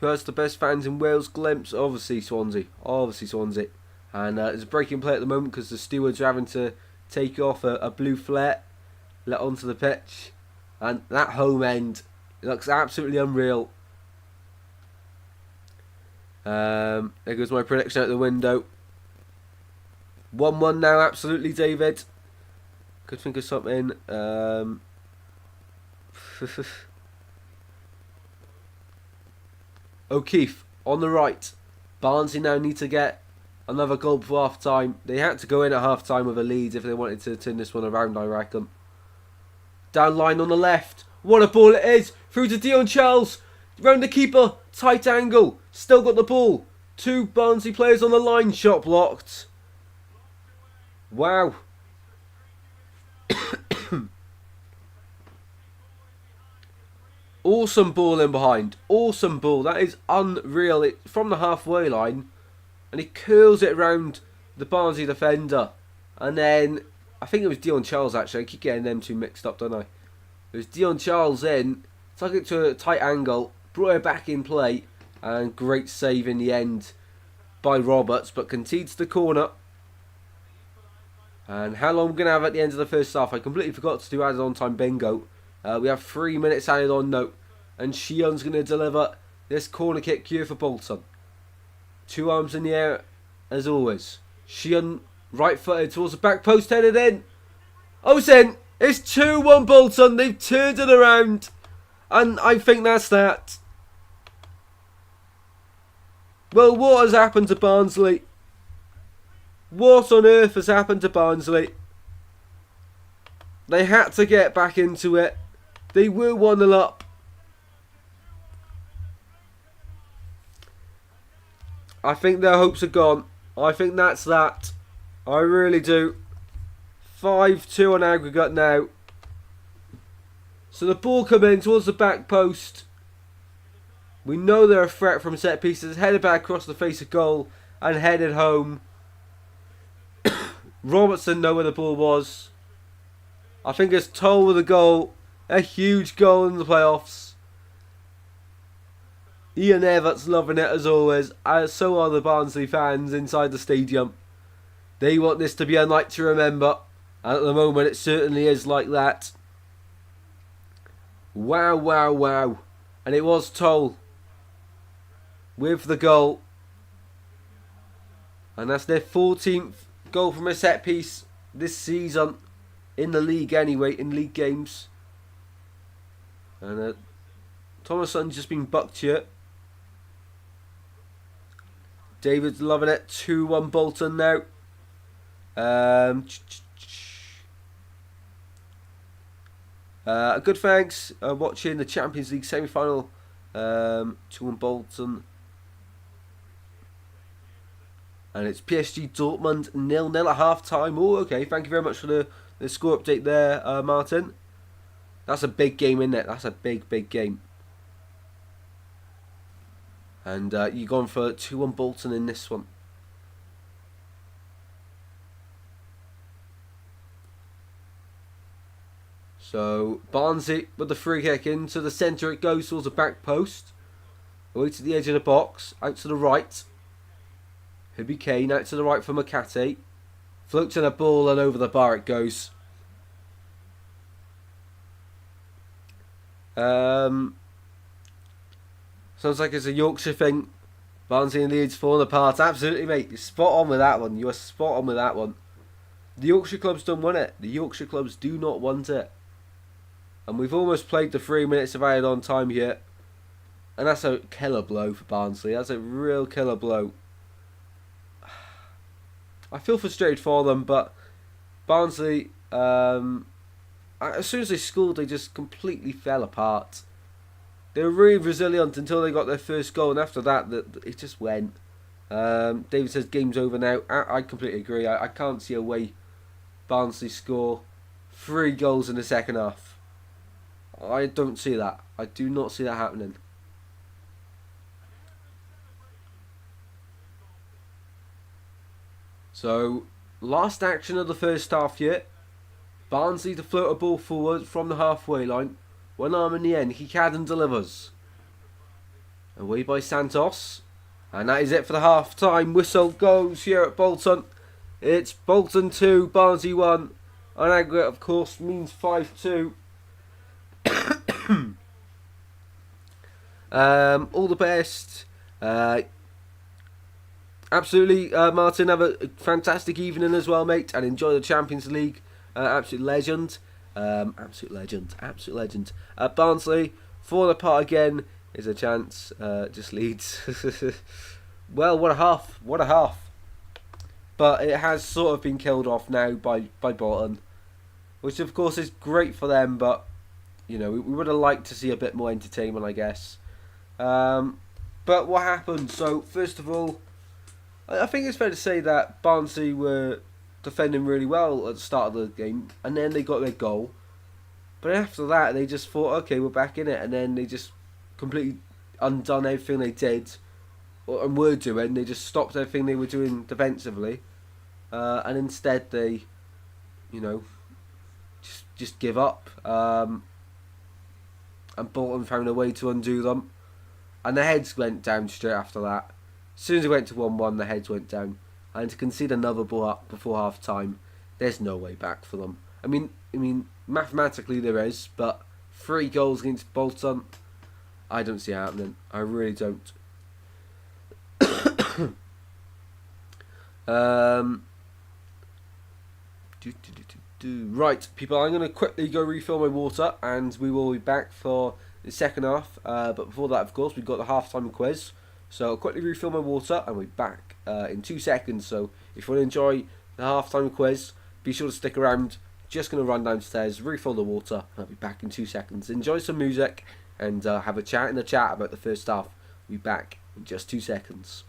Who has the best fans in Wales? Glimpse, obviously Swansea. Obviously Swansea. And there's a breaking play at the moment because the stewards are having to take off a blue flare, let onto the pitch. And that home end looks absolutely unreal. There goes my prediction out the window. 1-1 now, absolutely, David. Could think of something. O'Keefe on the right. Barnsley now need to get another goal before half time. They had to go in at half time with a lead if they wanted to turn this one around, I reckon. Down line on the left. What a ball it is. Through to Dion Charles. Round the keeper. Tight angle. Still got the ball. 2 Barnsley players on the line. Shot blocked. Wow. Awesome ball in behind. Awesome ball. That is unreal. It's from the halfway line. And he curls it around the Barnsley defender. And then, I think it was Dion Charles actually. I keep getting them two mixed up, don't I? It was Dion Charles in. Took it to a tight angle. Brought it back in play. And great save in the end by Roberts. But concedes the corner. And how long we're going to have at the end of the first half? I completely forgot to do added on time bingo. We have 3 minutes added on note. And Sheehan's going to deliver this corner kick here for Bolton. 2 arms in the air as always. Sheehan right footed towards the back post, headed in. Oh, it's in. It's 2-1 Bolton. They've turned it around. And I think that's that. Well, what has happened to Barnsley? What on earth has happened to Barnsley? They had to get back into it. They were 1-0 up. I think their hopes are gone. I think that's that. I really do. 5-2 on aggregate now. So the ball come in towards the back post. We know they're a threat from set pieces. Headed back across the face of goal and headed home. Robertson know where the ball was. I think it's Toll with a goal. A huge goal in the playoffs. Ian Everett's loving it as always. So are the Barnsley fans inside the stadium. They want this to be a night to remember. And at the moment it certainly is like that. Wow, wow, wow. And it was Toll with the goal. And that's their 14th goal from a set piece this season. In the league anyway, in league games. And Thomason's just been bucked here. David's loving it. 2-1 Bolton now. Good thanks. Watching the Champions League semi-final. 2-1 Bolton. And it's PSG Dortmund 0-0 at half-time. Oh, okay. Thank you very much for the score update there, Martin. That's a big game, isn't it? That's a big, big game. And you're going for 2-1 Bolton in this one. So, Barnsley with the free kick into the centre. It goes towards the back post. Away to the edge of the box. Out to the right. Hibby Kane out to the right for Makate. Floats in a ball and over the bar it goes. Sounds like it's a Yorkshire thing. Barnsley and Leeds falling apart. Absolutely, mate. You're spot on with that one. You are spot on with that one. The Yorkshire clubs don't want it. The Yorkshire clubs do not want it. And we've almost played the 3 minutes of added on time here. And that's a killer blow for Barnsley. That's a real killer blow. I feel frustrated for them, but Barnsley, as soon as they scored, they just completely fell apart. They were really resilient until they got their first goal, and after that, it just went. David says game's over now. I completely agree. I can't see a way Barnsley score 3 goals in the second half. I don't see that. I do not see that happening. So, last action of the first half yet. Barnsley to float a ball forward from the halfway line. One arm in the end. Kikadin delivers. Away by Santos. And that is it for the half-time whistle goes here at Bolton. It's Bolton 2, Barnsley 1. On aggregate, of course, means 5-2. All the best. Absolutely, Martin, have a fantastic evening as well, mate, and enjoy the Champions League. Absolute legend. Absolute legend. Barnsley, falling apart again is a chance. Just Leeds. Well, what a half. But it has sort of been killed off now by Bolton, which of course is great for them, but you know, we would have liked to see a bit more entertainment, I guess. But what happened? So, first of all, I think it's fair to say that Barnsley were defending really well at the start of the game, and then they got their goal. But after that, they just thought, okay, we're back in it, and then they just completely undone everything they did and were doing. They just stopped everything they were doing defensively, and instead they, you know, just give up. And Bolton found a way to undo them, and the heads went down straight after that. As soon as it went to 1-1, the heads went down. And to concede another ball up before half time, there's no way back for them. I mean, mathematically there is, but 3 goals against Bolton, I don't see it happening. I really don't. Right, people, I'm going to quickly go refill my water, and we will be back for the second half. But before that, of course, we've got the half-time quiz. So I'll quickly refill my water and we'll be back in 2 seconds. So if you want to enjoy the half-time quiz, be sure to stick around. Just going to run downstairs, refill the water, and I'll be back in 2 seconds. Enjoy some music and have a chat in the chat about the first half. We'll be back in just 2 seconds.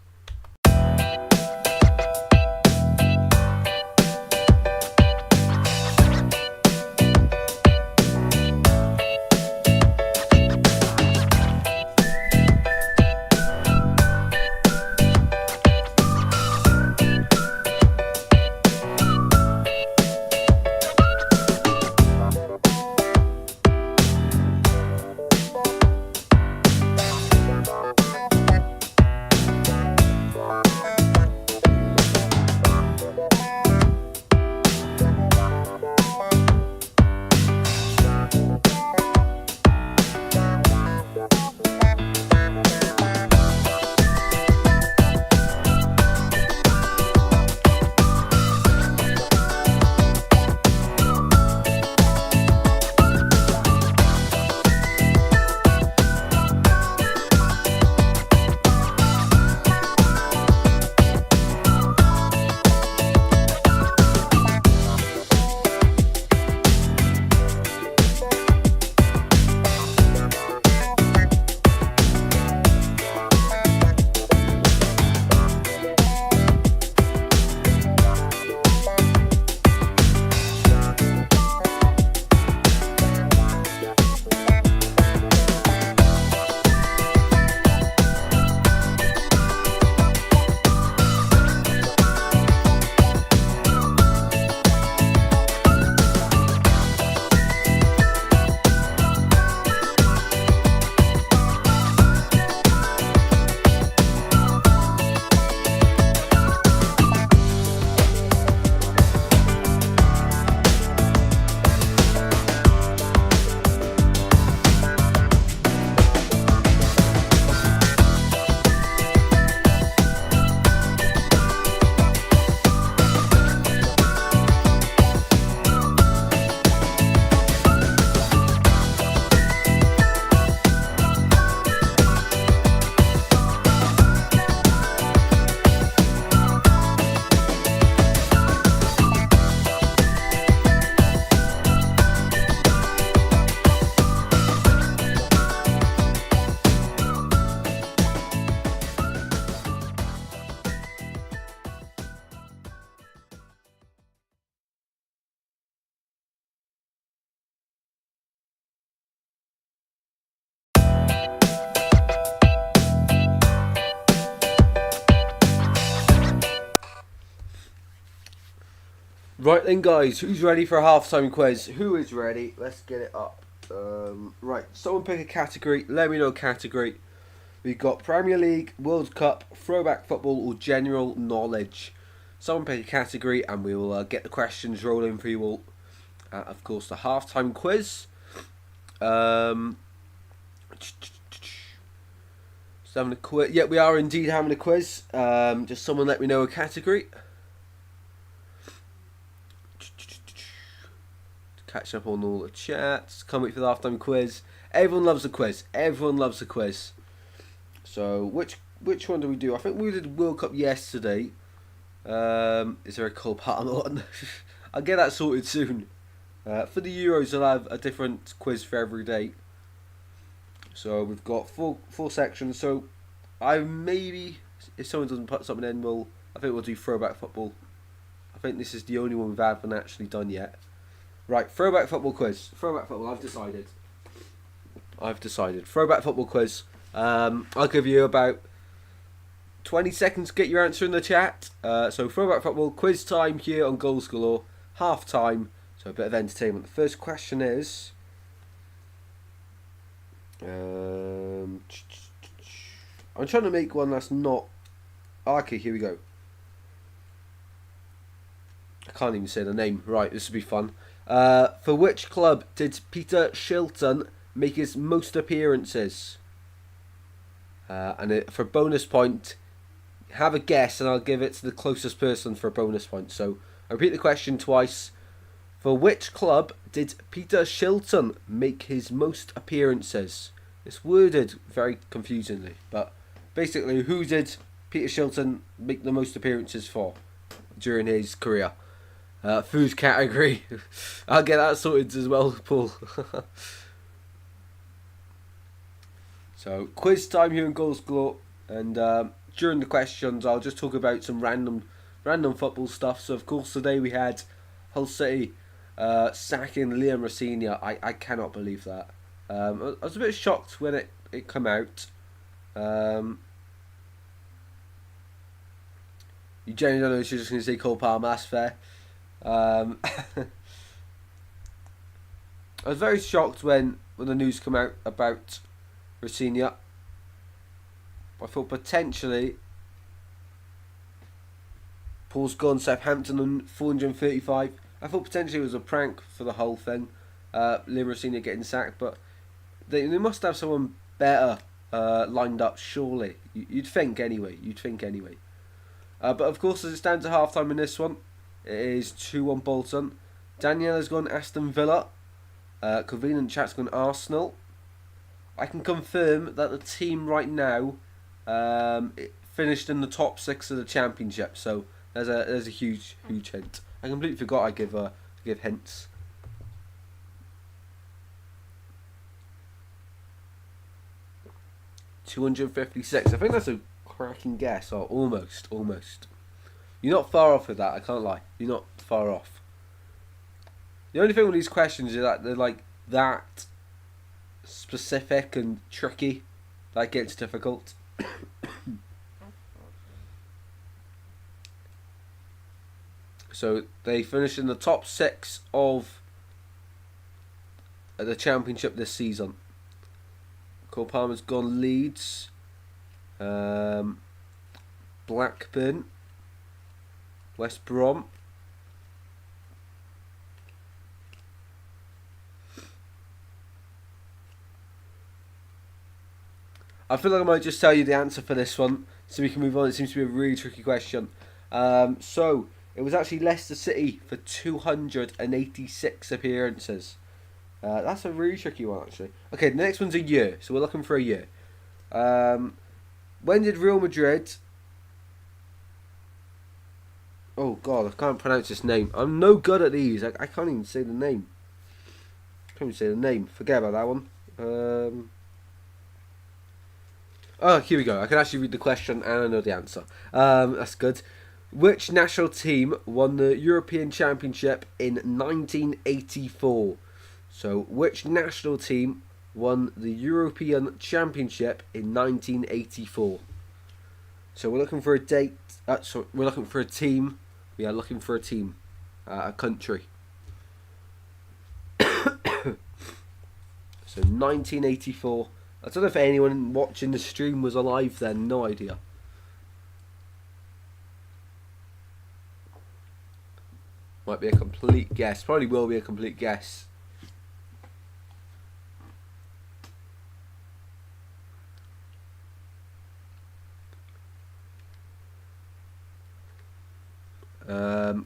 Right then, guys, who's ready for a halftime quiz? Who is ready? Let's get it up. Right, someone pick a category. Let me know a category. We've got Premier League, World Cup, throwback football, or general knowledge. Someone pick a category, and we will get the questions rolling for you all. Of course, the halftime quiz. Just having a quiz. Yeah, we are indeed having a quiz. Just someone let me know a category. Catching up on all the chats. Can't wait for the halftime quiz. Everyone loves a quiz. Everyone loves a quiz. So which one do we do? I think we did World Cup yesterday. Is there a Cole Palmer one? I'll get that sorted soon. For the Euros, I'll have a different quiz for every day. So we've got four sections. So I maybe, if someone doesn't put something in, I think we'll do throwback football. I think this is the only one we haven't actually done yet. Right, throwback football quiz. Throwback football, I've decided. Throwback football quiz. I'll give you about 20 seconds to get your answer in the chat. So throwback football, quiz time here on Goals Galore. Half time, so a bit of entertainment. The first question is... I'm trying to make one that's not... Okay, here we go. I can't even say the name. Right, this will be fun. For which club did Peter Shilton make his most appearances? For bonus point, have a guess and I'll give it to the closest person for a bonus point. So, I repeat the question twice. For which club did Peter Shilton make his most appearances? It's worded very confusingly, but basically, who did Peter Shilton make the most appearances for during his career? Food category. I'll get that sorted as well, Paul. So, quiz time here in Goals Galore, and during the questions, I'll just talk about some random football stuff. So, of course, today we had Hull City sacking Liam Rosenior. I cannot believe that. I was a bit shocked when it came out. You generally don't know if you're just going to say Cole Palmer, that's fair. I was very shocked when the news came out about Rosenior. I thought potentially Paul's gone Southampton on 435. I thought potentially it was a prank for the whole thing. Liam Rosenior getting sacked, but they must have someone better lined up, surely. You'd think anyway. But of course, as it stands at half time in this one, it is 2-1 Bolton. Danielle has gone Aston Villa. Convenient Chat's gone Arsenal. I can confirm that the team right now it finished in the top 6 of the Championship. So there's a huge hint. I completely forgot I give hints. $256. I think that's a cracking guess, or almost. You're not far off with that, I can't lie. You're not far off. The only thing with these questions is that they're like that specific and tricky. That gets difficult. So they finished in the top 6 of the Championship this season. Cole Palmer's gone Leeds, Blackburn, West Brom, I feel like I might just tell you the answer for this one so we can move on. It seems to be a really tricky question. So it was actually Leicester City for 286 appearances. That's a really tricky one, actually. Okay, the next one's a year, so we're looking for a year. When did Real Madrid... Oh, God, I can't pronounce this name. I'm no good at these. I can't even say the name. Forget about that one. Oh, here we go. I can actually read the question and I know the answer. That's good. Which national team won the European Championship in 1984? So, which national team won the European Championship in 1984? So, we're looking for a date. We're looking for a team. We are looking for a team. a country. So 1984. I don't know if anyone watching the stream was alive then. No idea. Might be a complete guess. Probably will be a complete guess.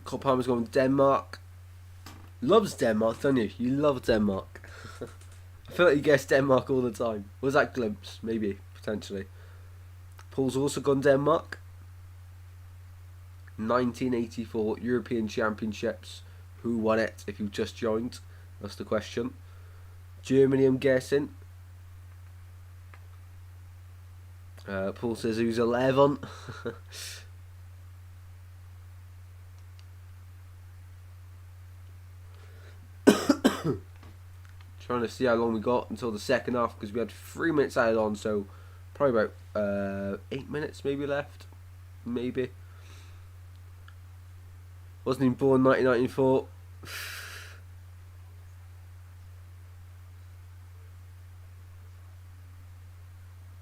Cole Palmer's going with Denmark. Loves Denmark, don't you? You love Denmark. I feel like you guess Denmark all the time. Was that Glimpse? Maybe, potentially. Paul's also gone Denmark. 1984 European Championships. Who won it if you've just joined? That's the question. Germany, I'm guessing. Paul says who's 11. Trying to see how long we got until the second half, because we had 3 minutes added on, so probably about 8 minutes maybe left. Maybe. Wasn't even born 1994.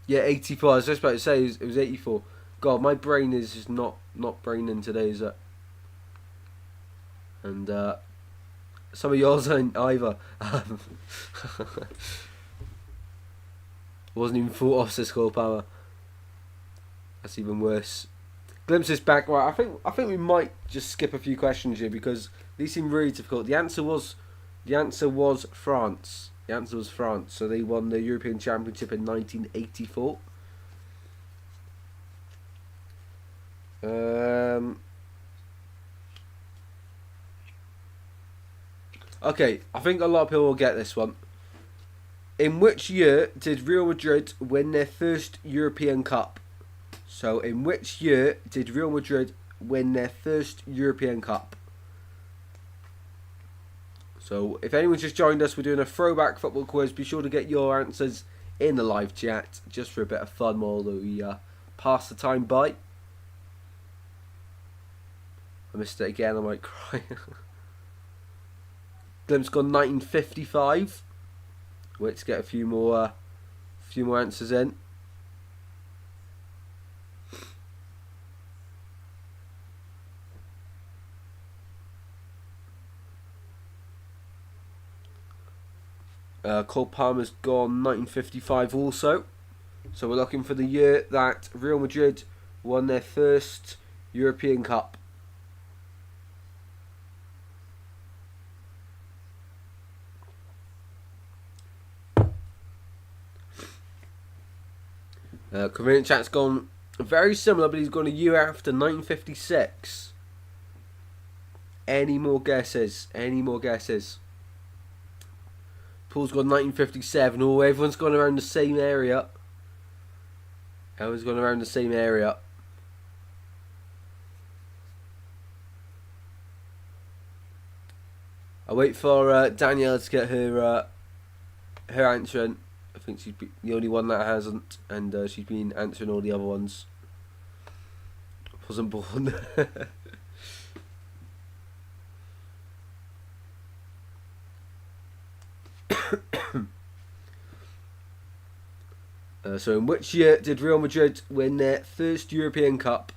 Yeah, 84. I was just about to say it was 84. God, my brain is just not braining today, is it? And some of yours ain't either. Wasn't even thought of, says Cole Palmer. That's even worse. Glimpse is back. Right, I think we might just skip a few questions here because these seem really difficult. The answer was France. The answer was France. So they won the European Championship in 1984. Okay, I think a lot of people will get this one. In which year did Real Madrid win their first European Cup? So, in which year did Real Madrid win their first European Cup? So, if anyone's just joined us, we're doing a throwback football quiz. Be sure to get your answers in the live chat, just for a bit of fun while we pass the time by. I missed it again, I might cry. Glimpse gone 1955. Wait to get a few more answers in. Cole Palmer's gone 1955 also. So we're looking for the year that Real Madrid won their first European Cup. Convenient Chat's gone very similar, but he's gone a year after, 1956. Any more guesses? Any more guesses? Paul's gone 1957. Oh, everyone's gone around the same area. Everyone's gone around the same area. I'll wait for Danielle to get her answer in. I think she's the only one that hasn't, and she's been answering all the other ones. Wasn't born. So in which year did Real Madrid win their first European Cup?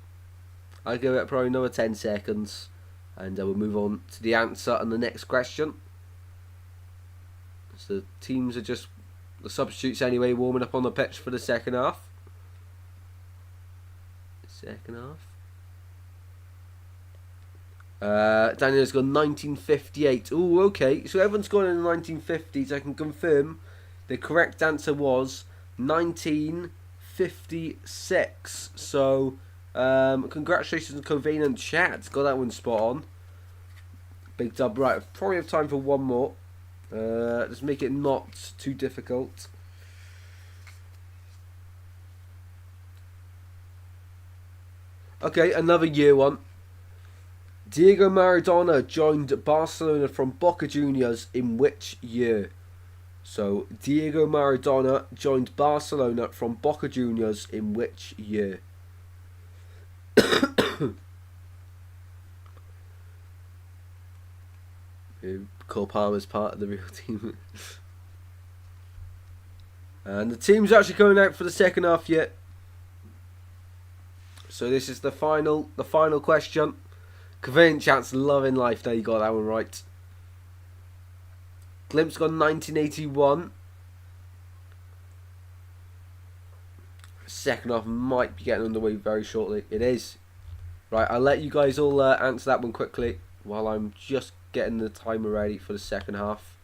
I'll give it probably another 10 seconds, and we'll move on to the answer and the next question. So the teams are just the substitutes anyway, warming up on the pitch for the second half. Daniel's gone 1958. Oh, okay. So everyone's gone in the 1950s. I can confirm the correct answer was 1956. So, congratulations to Convenient Chat. Got that one spot on. Big dub. Right, probably have time for one more. Let's make it not too difficult. Okay, another year one. Diego Maradona joined Barcelona from Boca Juniors in which year? So, Diego Maradona joined Barcelona from Boca Juniors in which year? Cole Palmer's part of the real team. And the team's actually going out for the second half yet. So this is the final question. Convenient chance, loving life. There, you got that one right. Glimpse got 1981. Second half might be getting underway very shortly. It is. Right, I'll let you guys all answer that one quickly while I'm just getting the timer ready for the second half.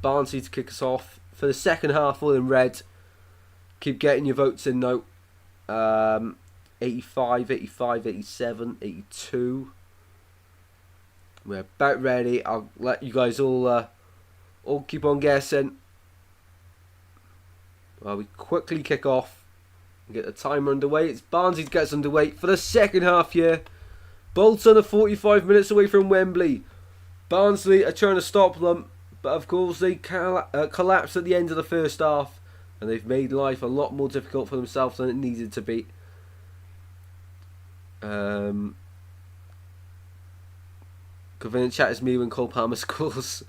Barnsley to kick us off for the second half, all in red. Keep getting your votes in though. 85, 85, 87, 82. We're about ready. I'll let you guys all keep on guessing while we quickly kick off and get the timer underway. It's Barnsley gets underway for the second half here. Bolton are 45 minutes away from Wembley. Barnsley are trying to stop them, but of course they collapsed at the end of the first half, and they've made life a lot more difficult for themselves than it needed to be. Convenient chat is me when Cole Palmer scores.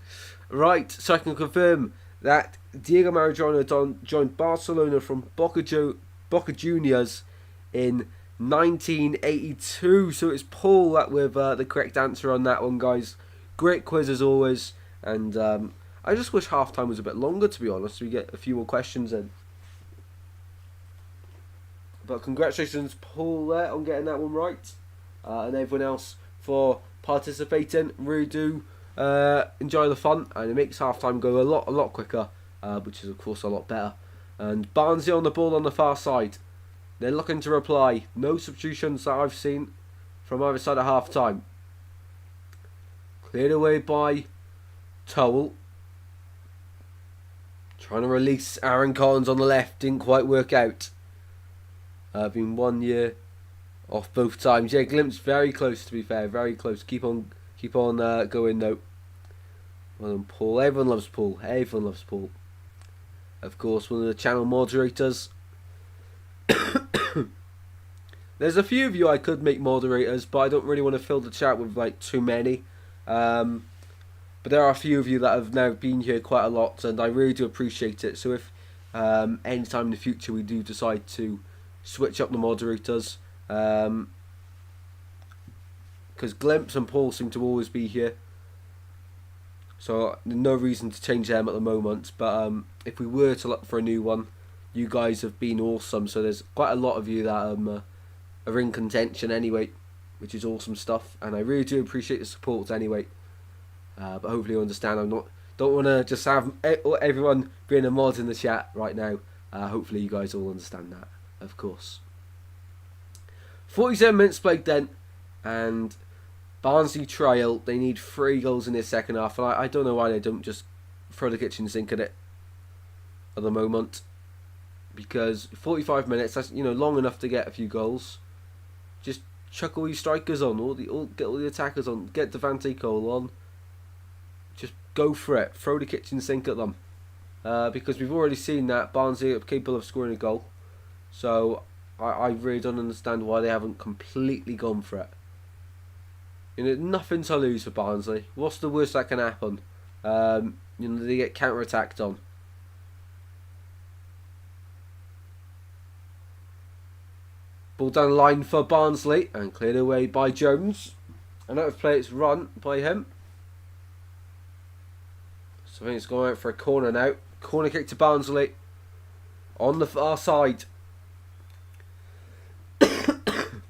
Right, so I can confirm that Diego Maradona joined Barcelona from Boca Juniors in 1982. So it's Paul that with the correct answer on that one, guys. Great quiz as always, and I just wish half-time was a bit longer, to be honest, so we get a few more questions in. But congratulations, Paul, there on getting that one right, and everyone else for participating. Really do enjoy the fun, and it makes half-time go a lot quicker, which is of course a lot better. And Barnsley on the ball on the far side. They're looking to reply. No substitutions that I've seen from either side at half-time. Cleared away by Towell. Trying to release Aaron Collins on the left. Didn't quite work out. Been 1 year off both times. Yeah, Glimpse very close, to be fair. Very close. Keep on going though. Well done, Paul. Everyone loves Paul. Everyone loves Paul. Of course, one of the channel moderators. There's a few of you I could make moderators, but I don't really want to fill the chat with like too many. But there are a few of you that have now been here quite a lot, and I really do appreciate it. So if any time in the future we do decide to switch up the moderators, because Glimpse and Paul seem to always be here, so no reason to change them at the moment. But if we were to look for a new one, you guys have been awesome. So there's quite a lot of you that are in contention anyway, which is awesome stuff, and I really do appreciate the support anyway. But hopefully you understand. Don't want to just have everyone being a mod in the chat right now. Hopefully you guys all understand that, of course. 47 minutes played then, and Barnsley trail. They need 3 goals in this second half, and I don't know why they don't just throw the kitchen sink at it at the moment, because 45 minutes, that's long enough to get a few goals. Just chuck all your strikers on, get all the attackers on, get Devante Cole on. Just go for it. Throw the kitchen sink at them. Because we've already seen that Barnsley are capable of scoring a goal. So I really don't understand why they haven't completely gone for it. Nothing to lose for Barnsley. What's the worst that can happen? They get counter-attacked on. Ball down the line for Barnsley and cleared away by Jones. And out of play, it's run by him. So I think it's going out for a corner now. Corner kick to Barnsley. On the far side.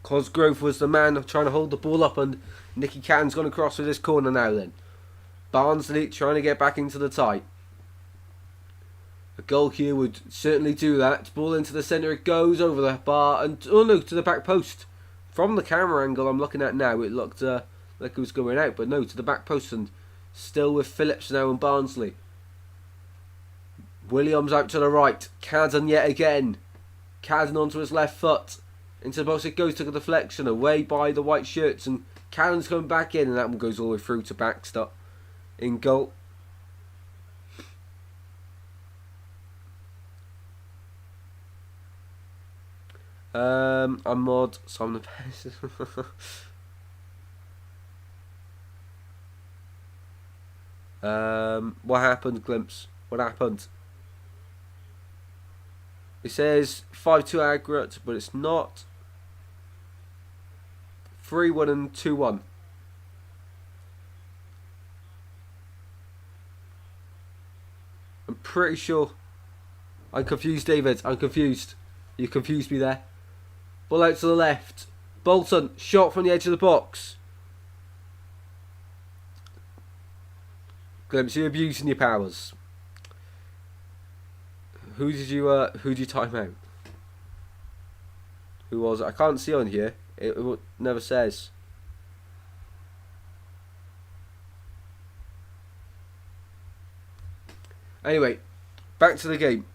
Cosgrove was the man trying to hold the ball up, and Nicky Catton's gone across with this corner now then. Barnsley trying to get back into the tie. A goal here would certainly do that. Ball into the centre, it goes over the bar and to the back post. From the camera angle I'm looking at now, it looked like it was going out, but no, to the back post, and still with Phillips now and Barnsley. Williams out to the right. Cadden yet again. Cadden onto his left foot. Into the box it goes, to the deflection away by the white shirts, and Cadden's coming back in, and that one goes all the way through to backstop in goal. I'm mod, so I'm the best. What happened, Glimpse? What happened? It says 5-2 aggregate, but it's not. 3-1 and 2-1. I'm pretty sure. I'm confused, David. I'm confused. You confused me there. Ball out to the left. Bolton, shot from the edge of the box. Glimpse, you're abusing your powers. Who did you time out? Who was it? I can't see on here. It never says. Anyway, back to the game.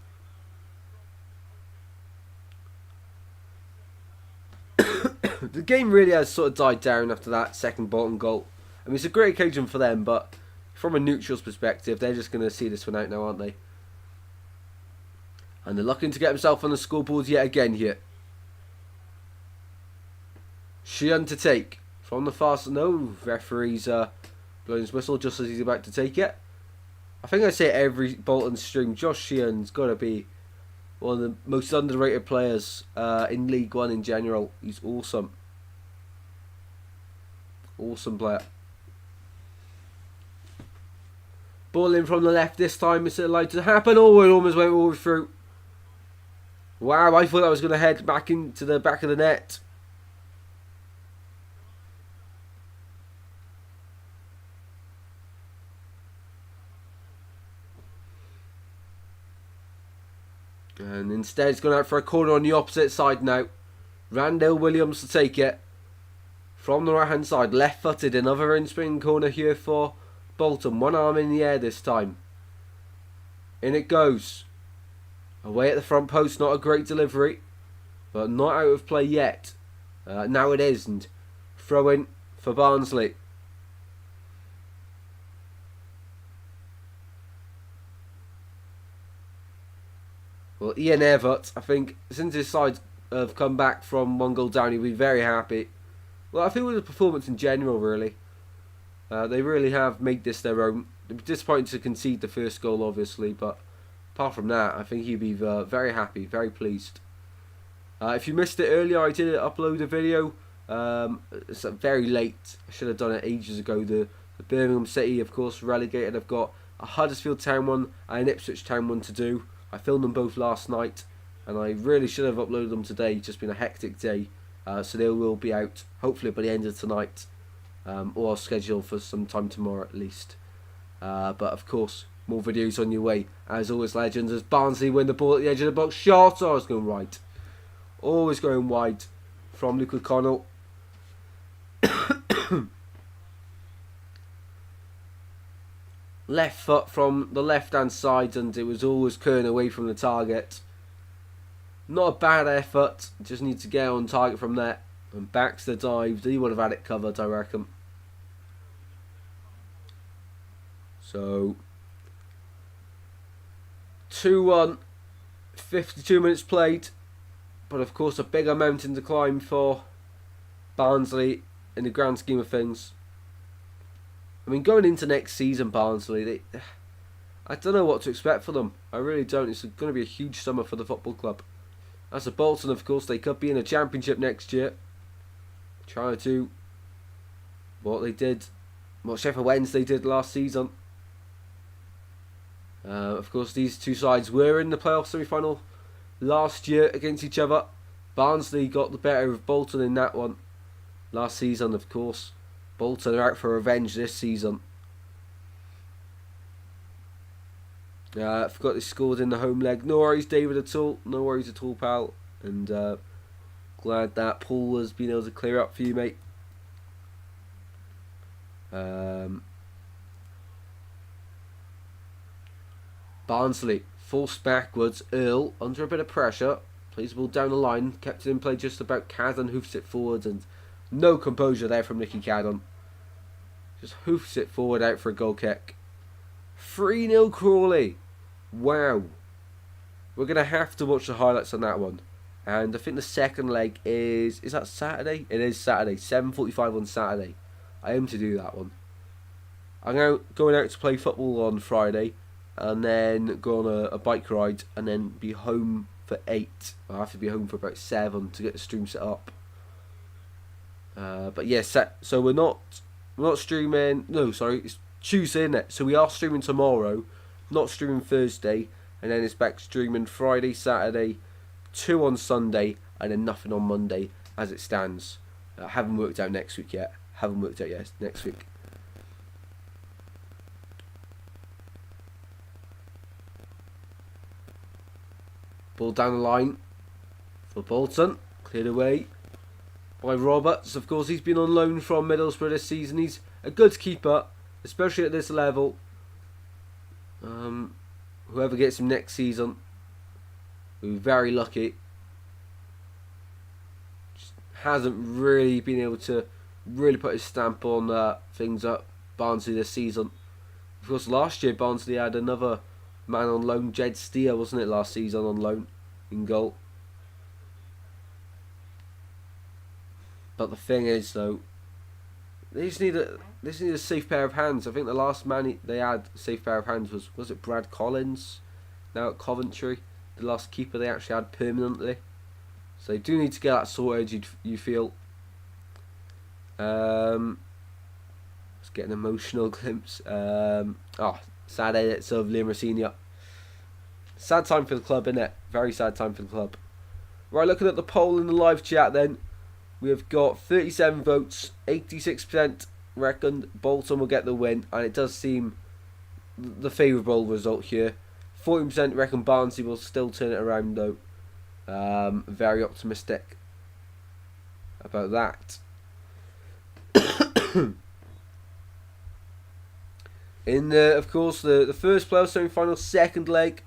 The game really has sort of died down after that second Bolton goal. I mean, it's a great occasion for them, but from a neutral's perspective, they're just going to see this one out now, aren't they? And they're looking to get himself on the scoreboard yet again here. Sheehan to take from the fast. No, referee's blowing his whistle just as he's about to take it. I think I say every Bolton stream, Josh Sheehan's got to be one of the most underrated players in League One in general. He's awesome. Awesome player. Ball in from the left this time. It's allowed to happen. Oh, it almost went all the way through. Wow, I thought that was going to head back into the back of the net. And instead it's gone out for a corner on the opposite side now. Randall Williams to take it. From the right hand side, left footed, another in-spring corner here for Bolton. One arm in the air this time. In it goes. Away at the front post, not a great delivery. But not out of play yet. Now it is. And throw in for Barnsley. Well, Ian Everett, I think, since his side have come back from 1 goal down, he'll be very happy. Well, I think with the performance in general, really. They really have made this their own. It'd be disappointing to concede the first goal, obviously, but apart from that, I think he'd be very happy, very pleased. If you missed it earlier, I did upload a video. It's very late. I should have done it ages ago. The Birmingham City, of course, relegated. I've got a Huddersfield Town one and an Ipswich Town one to do. I filmed them both last night, and I really should have uploaded them today. It's just been a hectic day. So they will be out, hopefully by the end of tonight. Or I'll schedule for some time tomorrow at least. But of course, more videos on your way. As always, legends, as Barnsley win the ball at the edge of the box. Shot! Oh, it's going right. Always going wide from Luke O'Connell. Left foot from the left hand side, and it was always curling away from the target. Not a bad effort, just need to get on target from there. And back to the dive. He would have had it covered, I reckon. So 2-1, 52 minutes played. But of course a bigger mountain to climb for Barnsley in the grand scheme of things. I mean, going into next season, Barnsley, I don't know what to expect for them. I really don't. It's going to be a huge summer for the football club. As for Bolton, of course, they could be in a championship next year. Trying to do what they did, what Sheffield Wednesday did last season. Of course, these two sides were in the playoff semi-final last year against each other. Barnsley got the better of Bolton in that one last season, of course. Bolton are out for revenge this season. I forgot they scored in the home leg. No worries, David, at all. No worries at all, pal. And glad that Paul has been able to clear up for you, mate. Barnsley forced backwards. Earl under a bit of pressure. Plays the ball down the line. Kept it in play just about. Cadden hoofs it forward, and no composure there from Nicky Cadden. Just hoofs it forward out for a goal kick. 3-0 Crawley. Wow. We're going to have to watch the highlights on that one. And I think the second leg is that Saturday? It is Saturday. 7:45 on Saturday. I aim to do that one. I'm going out to play football on Friday, and then go on a bike ride, and then be home for 8. I have to be home for about 7 to get the stream set up. But yeah, so we're not streaming. No, sorry, it's Tuesday, isn't it? So we are streaming tomorrow, not streaming Thursday, and then it's back streaming Friday, Saturday, 2 on Sunday, and then nothing on Monday as it stands. Haven't worked out next week yet. Next week. Ball down the line for Bolton. Cleared away by Roberts. Of course, he's been on loan from Middlesbrough this season. He's a good keeper, especially at this level. Whoever gets him next season will be very lucky. Just hasn't really been able to really put his stamp on things at Barnsley this season. Of course, last year Barnsley had another man on loan, Jed Steer, wasn't it, last season on loan in goal. But the thing is, though, they just need a safe pair of hands. I think the last man they had a safe pair of hands was it Brad Collins, now at Coventry, the last keeper they actually had permanently. So they do need to get that sorted. You feel. Let's get an emotional glimpse. Sad edits of Liam Rossini. Sad time for the club, innit? Very sad time for the club. Right, looking at the poll in the live chat then. We have got 37 votes, 86% reckon Bolton will get the win, and it does seem the favourable result here. 40% reckon Barnsley will still turn it around though. Very optimistic about that. In of course the first playoff semi-final, second leg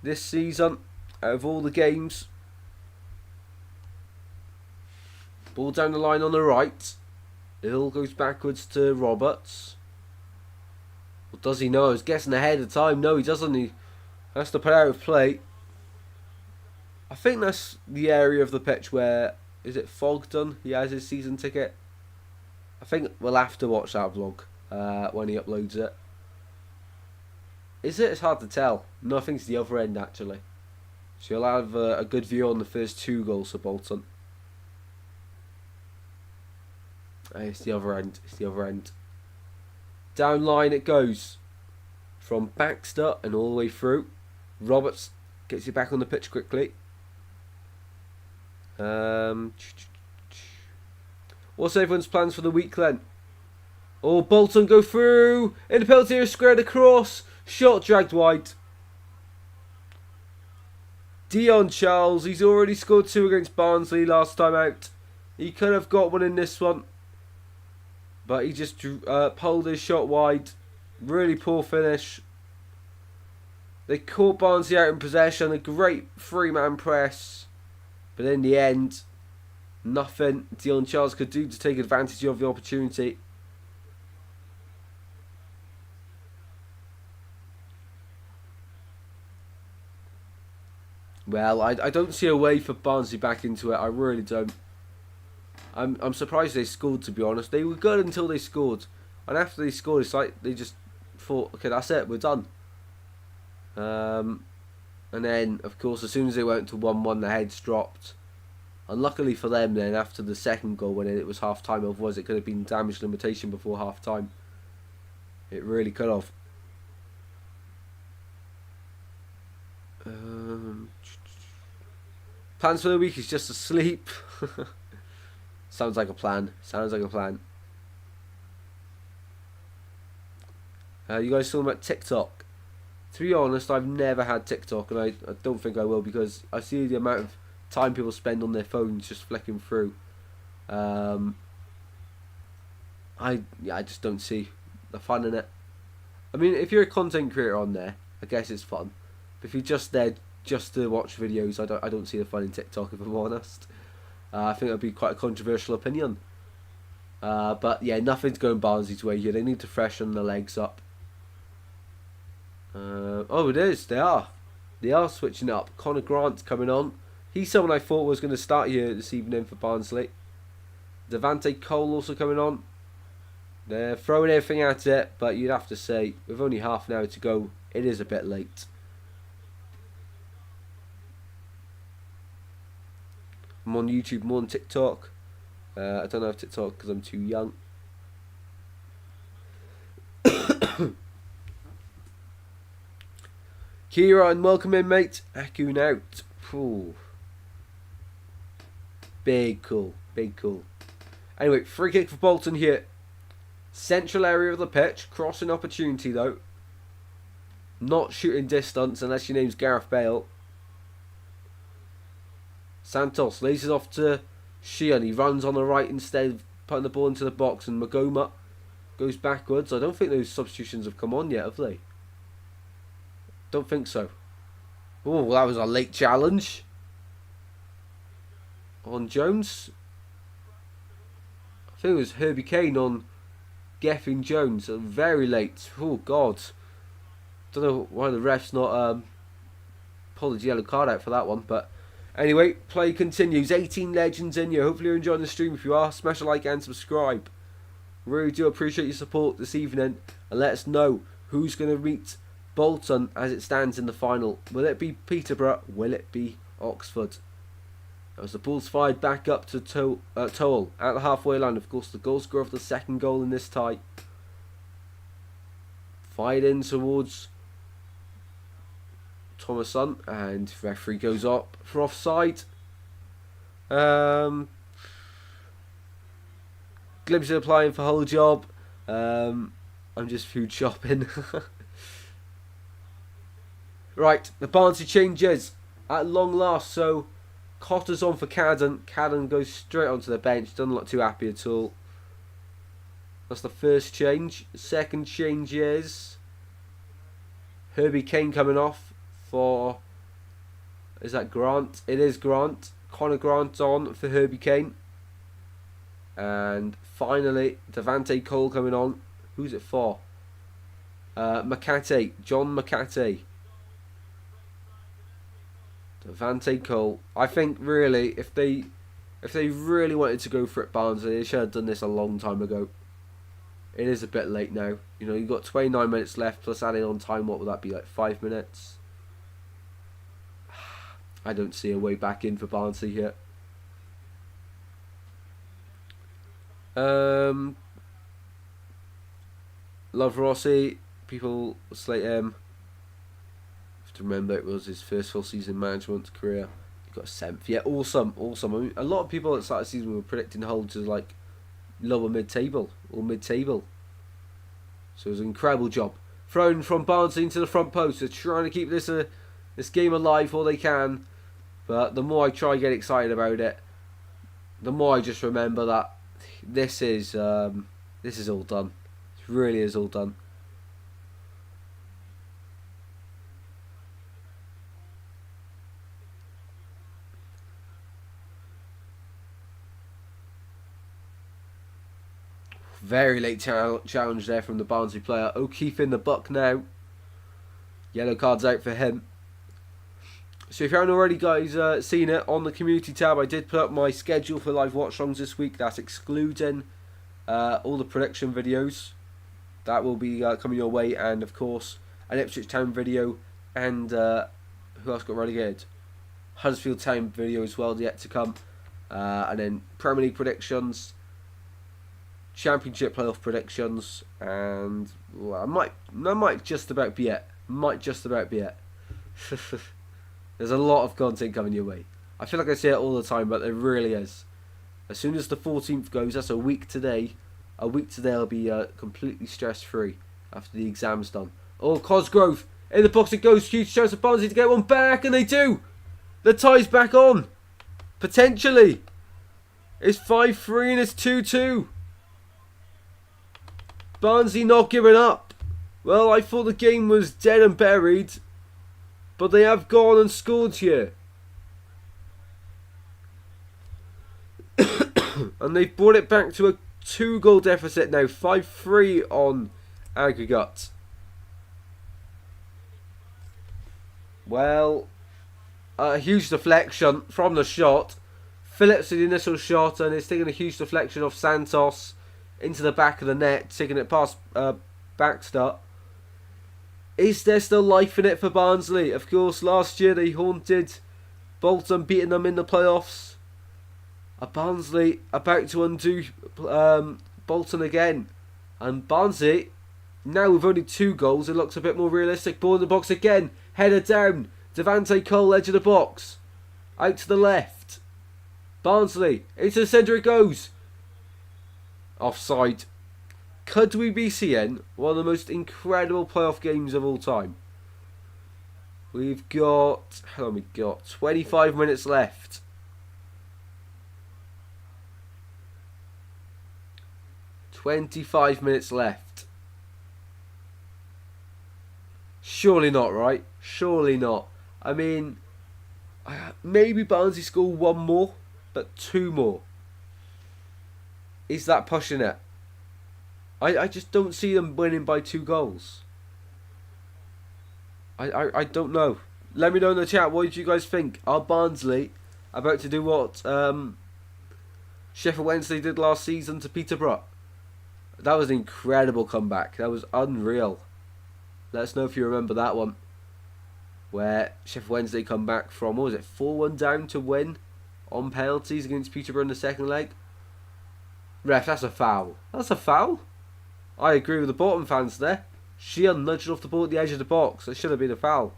this season out of all the games. Ball down the line on the right. Hill goes backwards to Roberts. Well, does he know? I was guessing ahead of time. No, he doesn't. He has to put out of play. I think that's the area of the pitch where, is it Fogden? He has his season ticket. I think we'll have to watch that vlog when he uploads it. Is it? It's hard to tell. No, I think it's the other end actually. So you'll have a good view on the first 2 goals for Bolton. It's the other end. It's the other end. Down line it goes. From Baxter and all the way through. Roberts gets you back on the pitch quickly. What's everyone's plans for the week then? Oh, Bolton go through. In the penalty area, squared across. Shot dragged wide. Dion Charles. He's already scored 2 against Barnsley last time out. He could have got one in this one. But he just pulled his shot wide. Really poor finish. They caught Barnsley out in possession. A great 3-man press. But in the end, nothing Dion Charles could do to take advantage of the opportunity. Well, I don't see a way for Barnsley back into it. I really don't. I'm surprised they scored, to be honest. They were good until they scored. And after they scored, it's like they just thought, okay, that's it, we're done. And then, of course, as soon as they went to 1-1, the heads dropped. And luckily for them then, after the second goal, when it was half-time, otherwise it could have been damage limitation before half-time. It really could have. Plans for the week is just to sleep. Sounds like a plan. Sounds like a plan. You guys talking about TikTok? To be honest, I've never had TikTok, and I don't think I will, because I see the amount of time people spend on their phones just flicking through. I just don't see the fun in it. I mean, if you're a content creator on there, I guess it's fun. But if you're just there just to watch videos, I don't see the fun in TikTok, if I'm honest. I think it would be quite a controversial opinion. But yeah, nothing's going Barnsley's way here. They need to freshen the legs up. Oh, it is. They are. They are switching up. Connor Grant's coming on. He's someone I thought was going to start here this evening for Barnsley. Devante Cole also coming on. They're throwing everything at it, but you'd have to say, with only half an hour to go, it is a bit late. I'm on YouTube, more on TikTok. I don't have TikTok because I'm too young. Kieran, welcome in, mate. Akun out. Ooh. Big call. Big call. Anyway, free kick for Bolton here. Central area of the pitch. Crossing opportunity, though. Not shooting distance unless your name's Gareth Bale. Santos lays it off to Sheehan. He runs on the right instead of putting the ball into the box. And Magoma goes backwards. I don't think those substitutions have come on yet, have they? Don't think so. Oh, that was a late challenge on Jones. I think it was Herbie Kane on Geffing Jones. Very late. Oh, God. Don't know why the ref's not pulled the yellow card out for that one. But anyway, play continues. 18 legends in here. Hopefully you're enjoying the stream. If you are, smash a like and subscribe. Really do appreciate your support this evening. And let us know who's going to meet Bolton as it stands in the final. Will it be Peterborough? Will it be Oxford? As the ball's fired back up to Toll at the halfway line. Of course, the goal scorer of the second goal in this tie. Fired in towards Thomason, and referee goes up for offside. Glimpse of applying for whole job. I'm just food shopping. Right, the Barnsley changes at long last. So Cotter's on for Cadden. Cadden goes straight onto the bench. Doesn't look too happy at all. That's the first change. Second change is Herbie Kane coming off for... Is that Grant? It is Grant. Connor Grant on for Herbie Kane. And finally, Devante Cole coming on. Who's it for? McCate. John McCate. Devante Cole. I think really, if they really wanted to go for it, Barnsley, they should have done this a long time ago. It is a bit late now. You know, you've got 29 minutes left plus adding on time. What would that be, like 5 minutes? I don't see a way back in for Barnsley here. Love Rossi. People slate him. To remember, it was his first full season management career. He got a 7th. Yeah, awesome. I mean, a lot of people at the start of the season were predicting Hull to like lower mid-table or mid-table. So it was an incredible job. Thrown from Barnsley into the front post. They're trying to keep this game alive all they can. But the more I try to get excited about it, the more I just remember that this is all done. It really is all done. Very late challenge there from the Barnsley player. O'Keefe in the buck now. Yellow cards out for him. So if you haven't already, guys, seen it, on the community tab I did put up my schedule for live watchalongs this week. That's excluding all the prediction videos. That will be coming your way. And of course an Ipswich Town video. And who else got relegated? Huddersfield Town video as well yet to come. And then Premier League predictions. Championship playoff predictions, and well, I might just about be it. There's a lot of content coming your way. I feel like I say it all the time, but there really is. As soon as the 14th goes, that's a week today. I'll be completely stress free after the exam's done. Oh, Cosgrove in the box it goes. Huge chance of Barnsley to get one back, and they do. The tie's back on. Potentially, it's 5-3 and it's 2-2. Barnsley not giving up. Well, I thought the game was dead and buried, but they have gone and scored here. And they've brought it back to a 2-goal deficit now. 5-3 on aggregate. Well, a huge deflection from the shot. Phillips the initial shot, and it's taking a huge deflection off Santos. into the back of the net, taking it past Baxter. Is there still life in it for Barnsley? Of course, last year they haunted Bolton, beating them in the playoffs. Are Barnsley about to undo Bolton again? And Barnsley, now with only 2 goals, it looks a bit more realistic. Ball in the box again, header down. Devante Cole, edge of the box. Out to the left. Barnsley, into the centre it goes. Offside. Could we be seeing one of the most incredible playoff games of all time? We've got 25 minutes left. 25 minutes left. Surely not, right? Surely not. I mean, maybe Barnsley score 1 more, but 2 more. Is that pushing it? I just don't see them winning by 2 goals. I don't know. Let me know in the chat, what do you guys think? Are Barnsley about to do what Sheffield Wednesday did last season to Peterborough? That was an incredible comeback. That was unreal. Let us know if you remember that one. Where Sheffield Wednesday come back from, what was it, 4-1 down to win on penalties against Peterborough in the second leg? Ref, that's a foul. That's a foul? I agree with the Bolton fans there. Sheehan nudged off the ball at the edge of the box. That should have been a foul.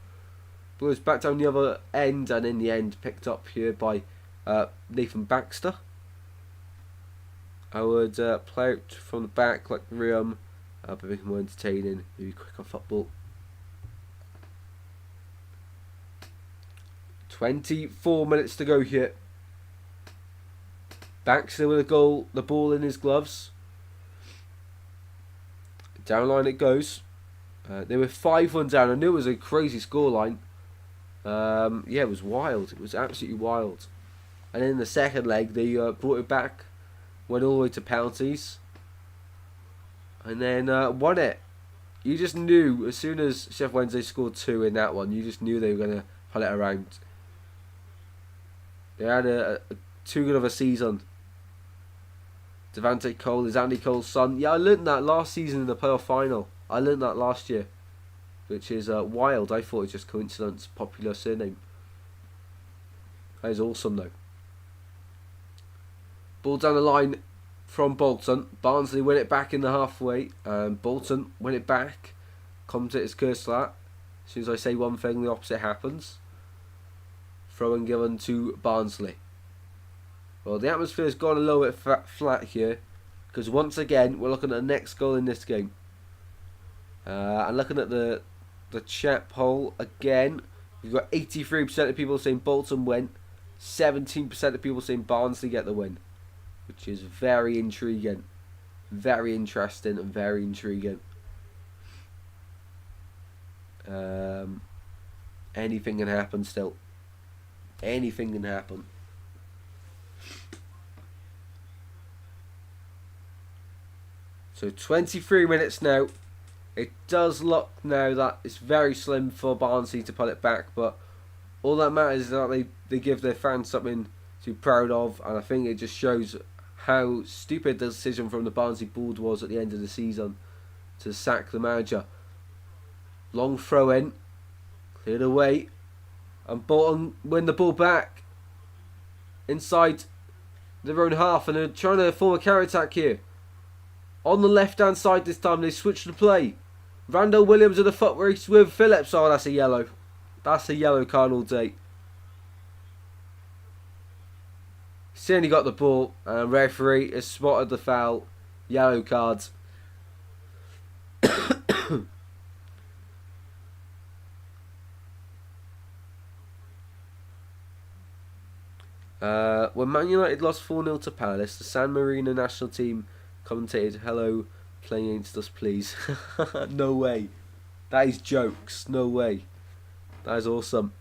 But it was back down the other end, and in the end picked up here by Nathan Baxter. I would play out from the back like Riam, but make it more entertaining, maybe quicker football. 24 minutes to go here. Baxter with a goal, the ball in his gloves. Downline it goes. They were 5-1 down. I knew it was a crazy scoreline. Yeah, it was wild. It was absolutely wild. And in the second leg, they brought it back. Went all the way to penalties. And then won it. You just knew, as soon as Sheffield Wednesday scored 2 in that one, you just knew they were going to pull it around. They had a too good of a season. Devante Cole is Andy Cole's son. Yeah, I learnt that last season in the playoff final. I learnt that last year. Which is wild. I thought it was just coincidence. Popular surname. That is awesome though. Ball down the line from Bolton. Barnsley win it back in the halfway. Bolton win it back. Commentators curse that. As soon as I say one thing, the opposite happens. Throw and given to Barnsley. Well, the atmosphere's gone a little bit flat here. Because once again, we're looking at the next goal in this game. And looking at the chat poll again. We've got 83% of people saying Bolton win. 17% of people saying Barnsley get the win. Which is very intriguing. Very interesting and very intriguing. Anything can happen still. Anything can happen. So 23 minutes now. It does look now that it's very slim for Barnsley to pull it back, but all that matters is that they give their fans something to be proud of, and I think it just shows how stupid the decision from the Barnsley board was at the end of the season to sack the manager. Long throw in, cleared away, and Bolton win the ball back inside their own half, and they're trying to form a counter attack here. On the left hand side this time, they switch the play. Randall Williams in the foot race with Phillips. Oh, that's a yellow. That's a yellow card all day. Certainly got the ball, and referee has spotted the foul. Yellow cards. When Man United lost 4-0 to Palace, the San Marino national team commentated, "Hello, playing against us, please." No way. That is jokes. No way. That is awesome.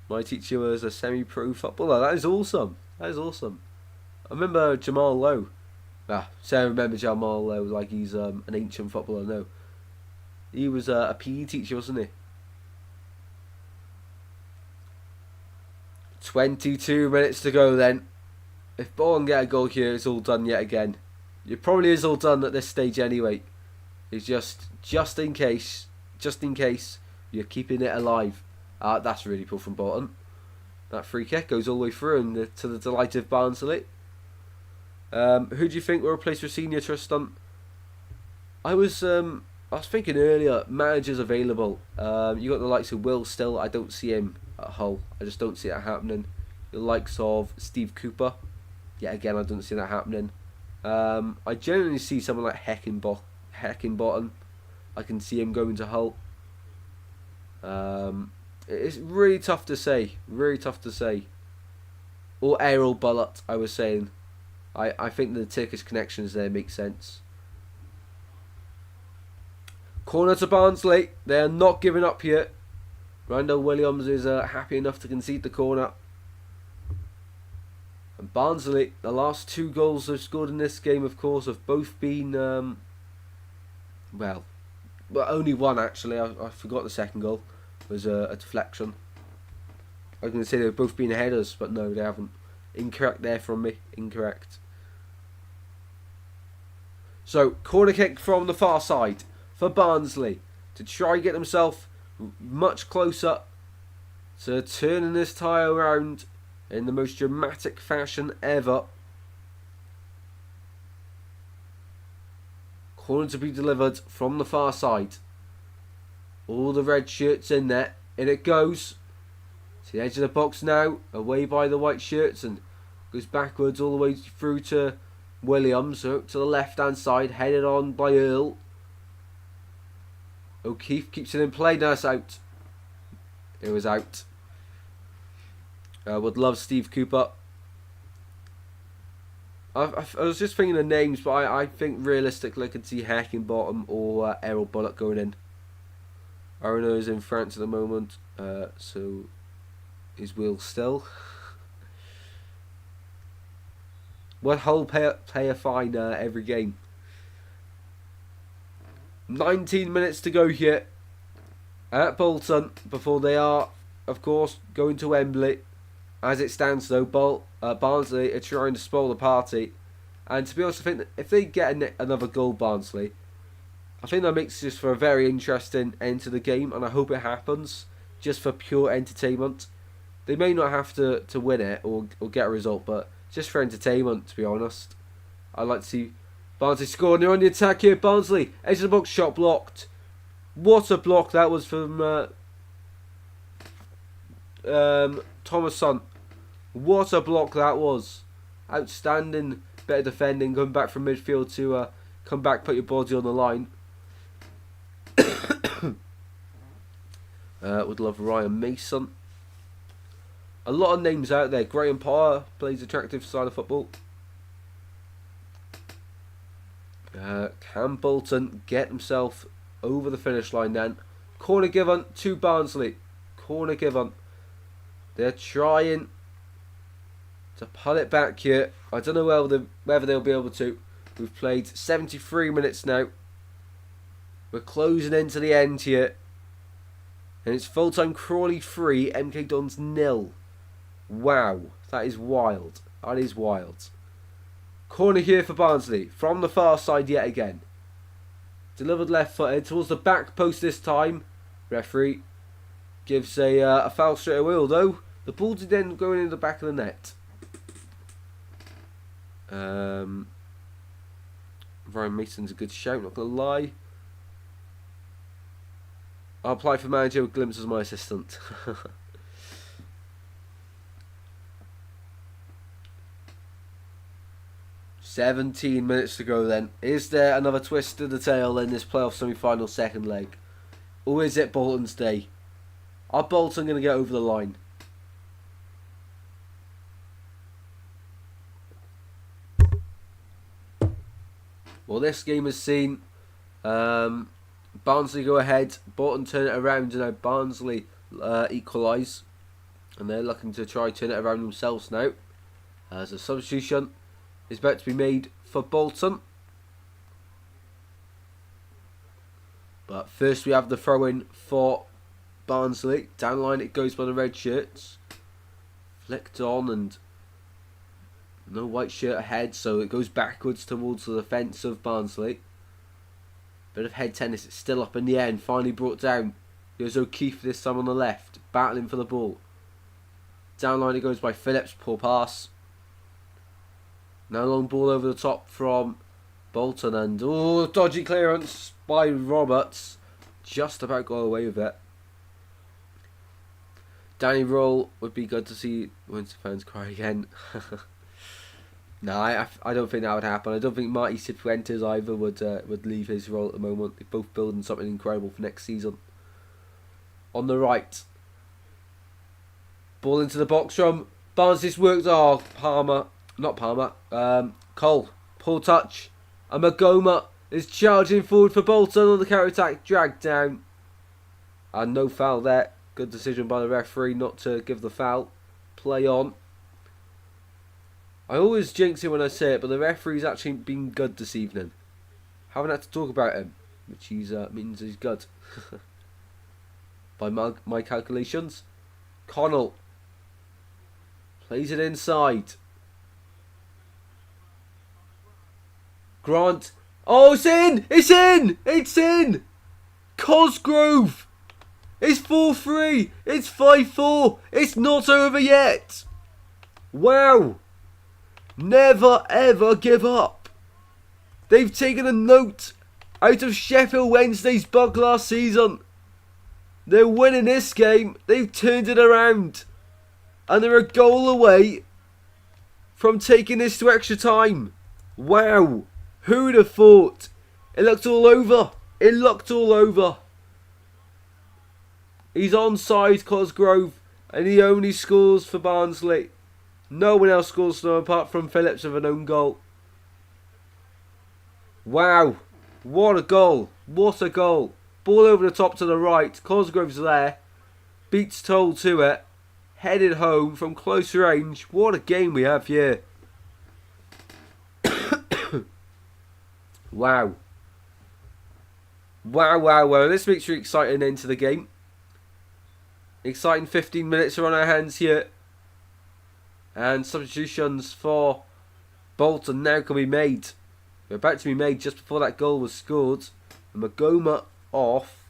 My teacher was a semi-pro footballer. That is awesome. That is awesome. I remember Jamal Lowe. So I remember Jamal Lowe like he's an ancient footballer. No. He was a PE teacher, wasn't he? 22 minutes to go then. If Bolton get a goal here, it's all done yet again. It probably is all done at this stage anyway. It's just in case you're keeping it alive. That's really cool from Bolton. That free kick goes all the way through and to the delight of Barnsley. Who do you think will replace Senior Tristan? I was thinking earlier, managers available. You got the likes of Will still. I don't see him at Hull. I just don't see that happening. The likes of Steve Cooper. Yeah, again, I don't see that happening. I generally see someone like Heckingbottom. I can see him going to Hull. It's really tough to say. Really tough to say. Or Errol Bullitt, I was saying. I think the Turkish connections there make sense. Corner to Barnsley. They are not giving up yet. Randall Williams is happy enough to concede the corner. And Barnsley, the last 2 goals they've scored in this game, of course, have both been, well, only one actually. I forgot the second goal. It was a deflection. I was going to say they've both been headers, but no, they haven't. Incorrect there from me. Incorrect. So, corner kick from the far side for Barnsley to try and get themselves much closer to turning this tie around in the most dramatic fashion ever. Corner to be delivered from the far side. All the red shirts in there. In it goes. To the edge of the box now. Away by the white shirts. And goes backwards all the way through to Williams. So to the left hand side. Headed on by Earl. O'Keefe keeps it in play. Now it's out. It was out. Would love Steve Cooper. I was just thinking of names, but I think realistically I could see Heckingbottom or Errol Bullitt going in. Arno is in France at the moment, so is Will still. Well, Hull pay a fine every game. 19 minutes to go here at Bolton before they are, of course, going to Wembley. As it stands though, Barnsley are trying to spoil the party. And to be honest, I think that if they get another goal, Barnsley, I think that makes this for a very interesting end to the game. And I hope it happens, just for pure entertainment. They may not have to win it or get a result, but just for entertainment, to be honest. I'd like to see Barnsley score, and they're on the attack here. Barnsley, edge of the box, shot blocked. What a block that was from Thomasson. What a block that was. Outstanding bit of defending, going back from midfield to come back, put your body on the line. Would love Ryan Mason. A lot of names out there. Graham Potter plays attractive side of football. Can Bolton get himself over the finish line then? Corner given to Barnsley. Corner given. They're trying to pull it back here. I don't know whether they'll be able to. We've played 73 minutes now. We're closing into the end here. And it's full time. Crawley 3, MK Dons 0. Wow, that is wild. That is wild. Corner here for Barnsley from the far side yet again. Delivered left footed towards the back post this time. Referee gives a foul straight away, although the ball did then go in the back of the net. Ryan Mason's a good shout, not going to lie. I'll apply for manager with Glimpse as my assistant. 17 minutes to go then. Is there another twist to the tail in this playoff semi-final second leg? Or is it Bolton's day? Are Bolton going to get over the line? Well, this game has seen Barnsley go ahead, Bolton turn it around, and now Barnsley equalise. And they're looking to try turn it around themselves now. As a substitution is about to be made for Bolton. But first we have the throw-in for Barnsley. Down line it goes by the red shirts. Flicked on and No white shirt ahead, so it goes backwards towards the defence of Barnsley. Bit of head tennis, it's still up in the air and finally brought down. Here's O'Keefe this time on the left, battling for the ball. Down line it goes by Phillips, poor pass. Now long ball over the top from Bolton and dodgy clearance by Roberts. Just about got away with it. Danny Roll would be good to see Winter fans cry again. No, I don't think that would happen. I don't think Marty Cifuentes either would leave his role at the moment. They're both building something incredible for next season. On the right. Ball into the box from Barnes. This worked. Oh, Palmer. Not Palmer. Cole. Poor touch. And Magoma is charging forward for Bolton on the counter-attack. Dragged down. And no foul there. Good decision by the referee not to give the foul. Play on. I always jinx it when I say it, but the referee's actually been good this evening. Haven't had to talk about him, which means he's good. By my calculations. Connell plays it inside. Grant. Oh, it's in! It's in! It's in! Cosgrove! It's 4-3! It's 5-4! It's not over yet! Wow! Never ever give up. They've taken a note out of Sheffield Wednesday's bug last season. They're winning this game. They've turned it around. And they're a goal away from taking this to extra time. Wow. Who'd have thought? It looked all over. It looked all over. He's onside, Cosgrove, and he only scores for Barnsley. No one else scores for them apart from Phillips with an own goal. Wow. What a goal. What a goal. Ball over the top to the right. Cosgrove's there. Beats Toll to it. Headed home from close range. What a game we have here. Wow. Wow, wow, wow. This makes you exciting into the game. Exciting 15 minutes are on our hands here. And substitutions for Bolton now can be made. They're about to be made just before that goal was scored. And Magoma off.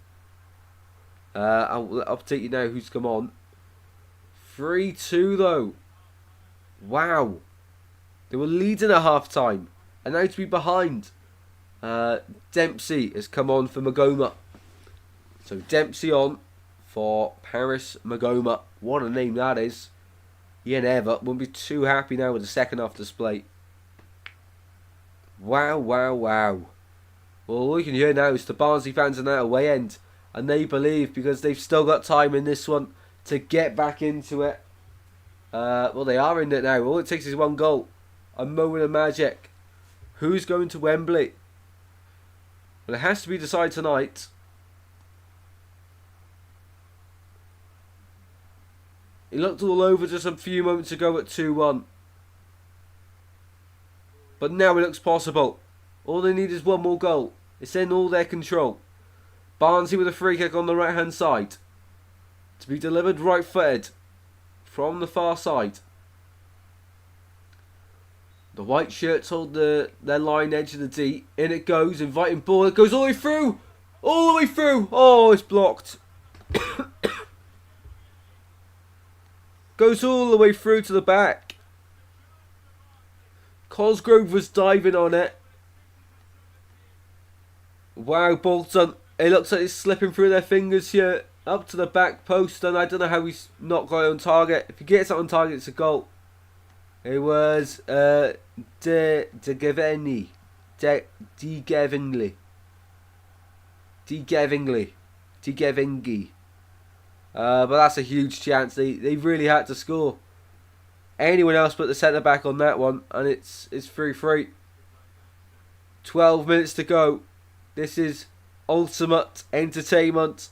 I'll update you now who's come on. 3-2 though. Wow. They were leading at half time. And now to be behind. Dempsey has come on for Magoma. So Dempsey on for Paris Magoma. What a name that is. Ian Everett won't be too happy now with the second half display. Wow, wow, wow. Well, all you can hear now is the Barnsley fans are now away end. And they believe, because they've still got time in this one, to get back into it. Well, they are in it now. All it takes is one goal. A moment of magic. Who's going to Wembley? Well, it has to be decided tonight. He looked all over just a few moments ago at 2-1. But now it looks possible. All they need is one more goal. It's in all their control. Barnsley with a free kick on the right hand side. To be delivered right footed. From the far side. The white shirts hold their line edge of the D. In it goes, inviting ball. It goes all the way through. All the way through. Oh, it's blocked. Goes all the way through to the back. Cosgrove was diving on it. Wow, Bolton. It looks like it's slipping through their fingers here. Up to the back post. And I don't know how he's not got it on target. If he gets it on target, it's a goal. It was De Gevingli. But that's a huge chance. They really had to score. Anyone else but the centre back on that one, and it's 3-3. 12 minutes to go. This is ultimate entertainment.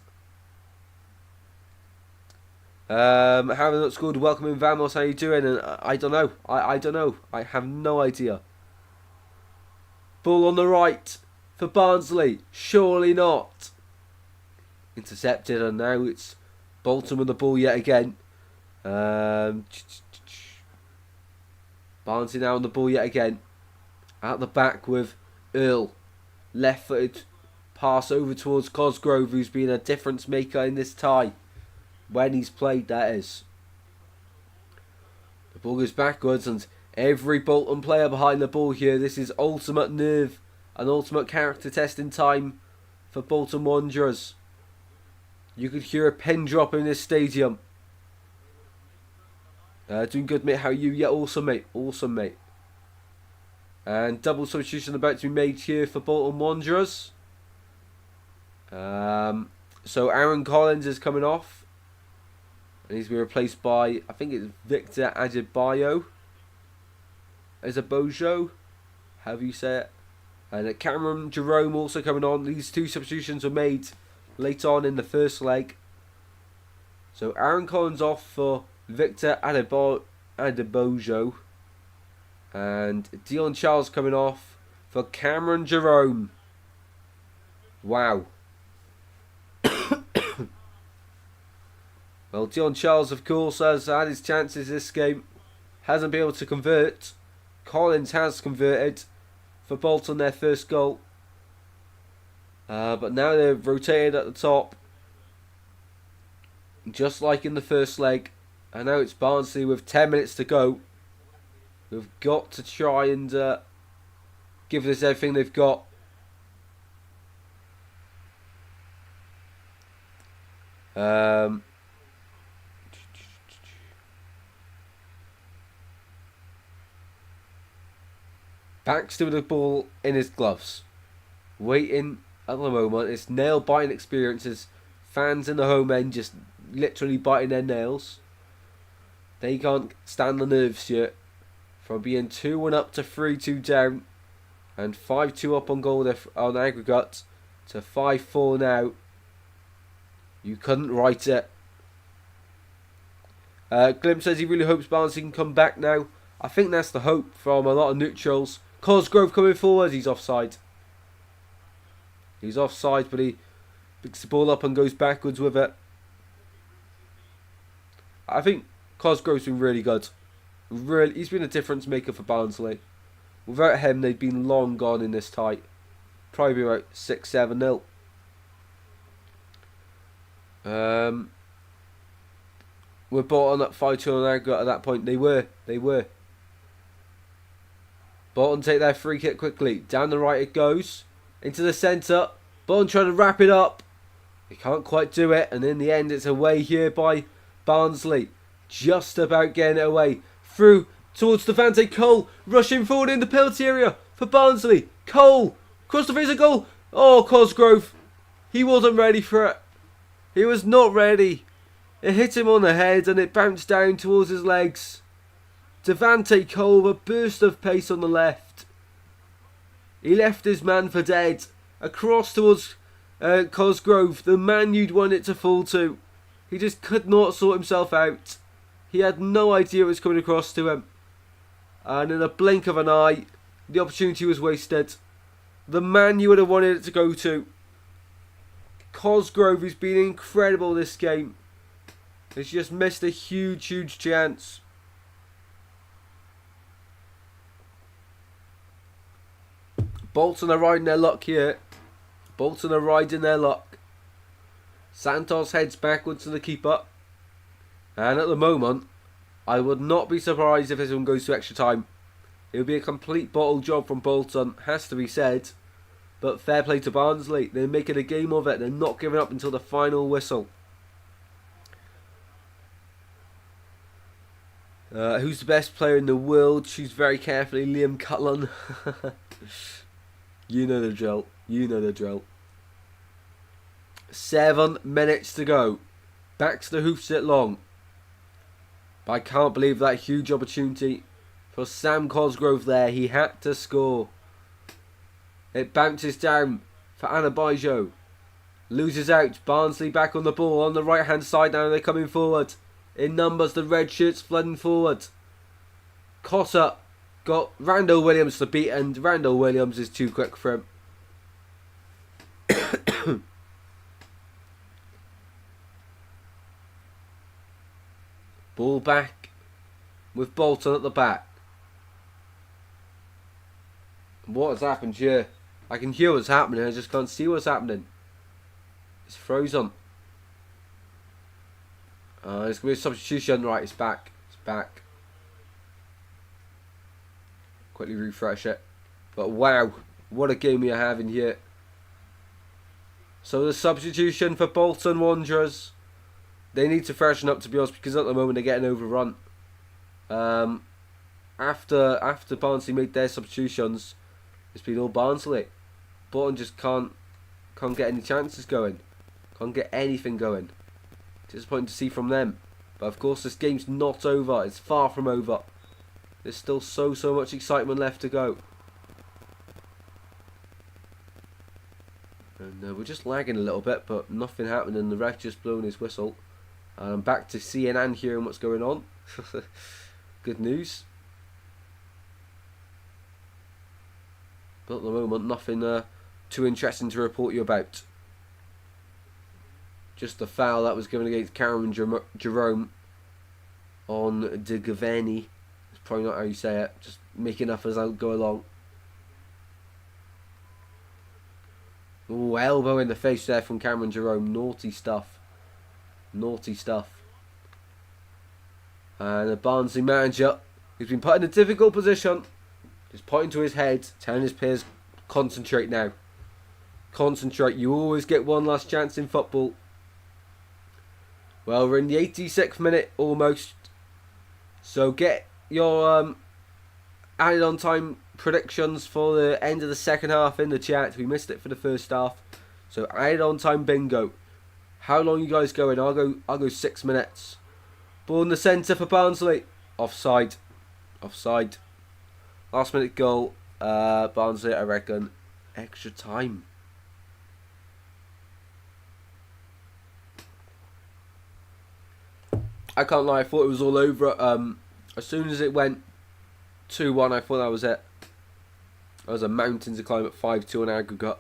Having not scored, welcoming Vamos, how you doing? And I don't know. I don't know. I have no idea. Ball on the right for Barnsley. Surely not. Intercepted, and now it's Bolton with the ball yet again. Barnsley now on the ball yet again. Out the back with Earl. Left-footed pass over towards Cosgrove, who's been a difference maker in this tie. When he's played, that is. The ball goes backwards, and every Bolton player behind the ball here. This is ultimate nerve and ultimate character testing time for Bolton Wanderers. You could hear a pin drop in this stadium. Doing good, mate. How are you? Yeah, awesome, mate. Awesome, mate. And double substitution about to be made here for Bolton Wanderers. So Aaron Collins is coming off. And he's been replaced by, I think it's Victor Adebayo. Bojo, however you say it. And Cameron Jerome also coming on. These two substitutions were made late on in the first leg. So Aaron Collins off for Victor Adebojo. And Dion Charles coming off for Cameron Jerome. Wow. Well, Dion Charles, of course, has had his chances this game. Hasn't been able to convert. Collins has converted for Bolton their first goal. But now they're rotated at the top. Just like in the first leg. And now it's Barnsley with 10 minutes to go. We've got to try and give this everything they've got. Baxter with the ball in his gloves. Waiting at the moment. It's nail-biting experiences. Fans in the home end just literally biting their nails. They can't stand the nerves yet. From being 2-1 up to 3-2 down. And 5-2 up on goal on aggregate. To 5-4 now. You couldn't write it. Glim says he really hopes Barnsley can come back now. I think that's the hope from a lot of neutrals. Cosgrove coming forward. He's offside. He's offside, but he picks the ball up and goes backwards with it. I think Cosgrove's been really good. Really, he's been a difference maker for Barnsley. Without him, they'd been long gone in this tie. Probably be about 6-7-0. We're Bolton at 5-2 on aggregate at that point. They were. Bolton take their free kick quickly. Down the right it goes. Into the centre. Bolton trying to wrap it up. They can't quite do it. And in the end it's away here by Barnsley. Just about getting it away. Through towards Devante Cole. Rushing forward in the penalty area for Barnsley. Cole. Across the face of goal. Oh, Cosgrove. He wasn't ready for it. He was not ready. It hit him on the head and it bounced down towards his legs. Devante Cole, a burst of pace on the left. He left his man for dead. Across towards Cosgrove, the man you'd want it to fall to. He just could not sort himself out. He had no idea it was coming across to him. And in a blink of an eye, the opportunity was wasted. The man you would have wanted it to go to. Cosgrove, who's been incredible this game, has just missed a huge chance. Bolton are riding their luck here. Bolton are riding their luck. Santos heads backwards to the keeper. And at the moment, I would not be surprised if this one goes to extra time. It would be a complete bottle job from Bolton, has to be said. But fair play to Barnsley. They're making a game of it. They're not giving up until the final whistle. Who's the best player in the world? Choose very carefully. Liam Cutland. You know the drill. You know the drill. 7 minutes to go. Baxter hoofs it long. But I can't believe that huge opportunity for Sam Cosgrove there. He had to score. It bounces down for Anabajo. Loses out. Barnsley back on the ball on the right hand side now. They're coming forward. In numbers, the red shirts flooding forward. Cotter got Randall Williams to beat, and Randall Williams is too quick for him. Ball back with Bolton at the back. What has happened here? I can hear what's happening, I just can't see what's happening. It's frozen. It's going to be a substitution. Right, it's back. It's back. Quickly refresh it. But wow, what a game we are having here. So the substitution for Bolton Wanderers. They need to freshen up, to be honest, because at the moment they're getting overrun. After Barnsley made their substitutions, it's been all Barnsley. Bolton just can't get any chances going. Can't get anything going. Disappointing to see from them. But of course this game's not over. It's far from over. There's still so much excitement left to go. And we're just lagging a little bit, but nothing happened, and the ref just blowing his whistle. And I'm back to seeing and hearing what's going on. Good news. But at the moment, nothing too interesting to report you about. Just the foul that was given against Cameron Jerome on De Gaveni. It's probably not how you say it. Just making up as I go along. Ooh, elbow in the face there from Cameron Jerome. Naughty stuff. Naughty stuff. And the Barnsley manager, who's been put in a difficult position, just pointing to his head, telling his peers, concentrate now. Concentrate. You always get one last chance in football. Well, we're in the 86th minute almost. So get your added on time predictions for the end of the second half in the chat. We missed it for the first half. So added on time bingo. How long you guys going? I'll go 6 minutes. Ball in the centre for Barnsley. Offside. Offside. Last minute goal. Barnsley, I reckon. Extra time. I can't lie, I thought it was all over. As soon as it went 2-1, I thought that was it. That was a mountain to climb at 5-2 on aggregate.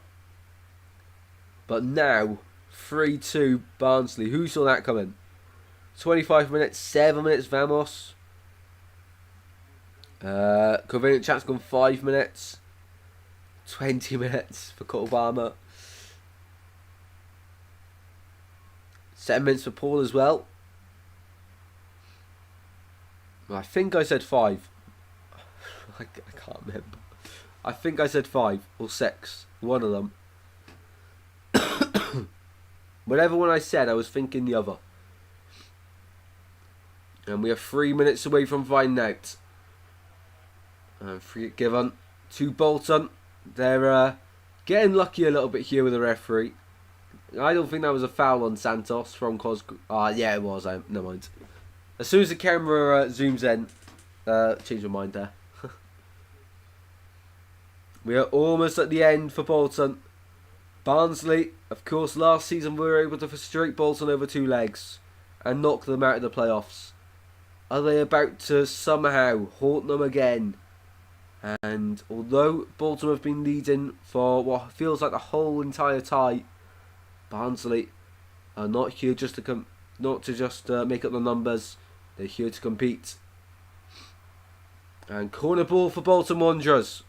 But now, 3-2 Barnsley. Who saw that coming? 25 minutes, 7 minutes Vamos. Convenient chance gone 5 minutes. 20 minutes for Obama. 7 minutes for Paul as well. I think I said 5. I can't remember. I think I said 5 or 6. One of them. Whatever one I said, I was thinking the other. And we are 3 minutes away from finding out. And free it given to Bolton. They're getting lucky a little bit here with the referee. I don't think that was a foul on Santos from Cos. Yeah, it was. Never mind. As soon as the camera zooms in, change my mind there. We are almost at the end for Bolton. Barnsley, of course, last season we were able to frustrate Bolton over 2 legs and knock them out of the playoffs. Are they about to somehow haunt them again? And although Bolton have been leading for what feels like the whole entire tie, Barnsley are not here just to make up the numbers. They're here to compete. And corner ball for Bolton Wanderers.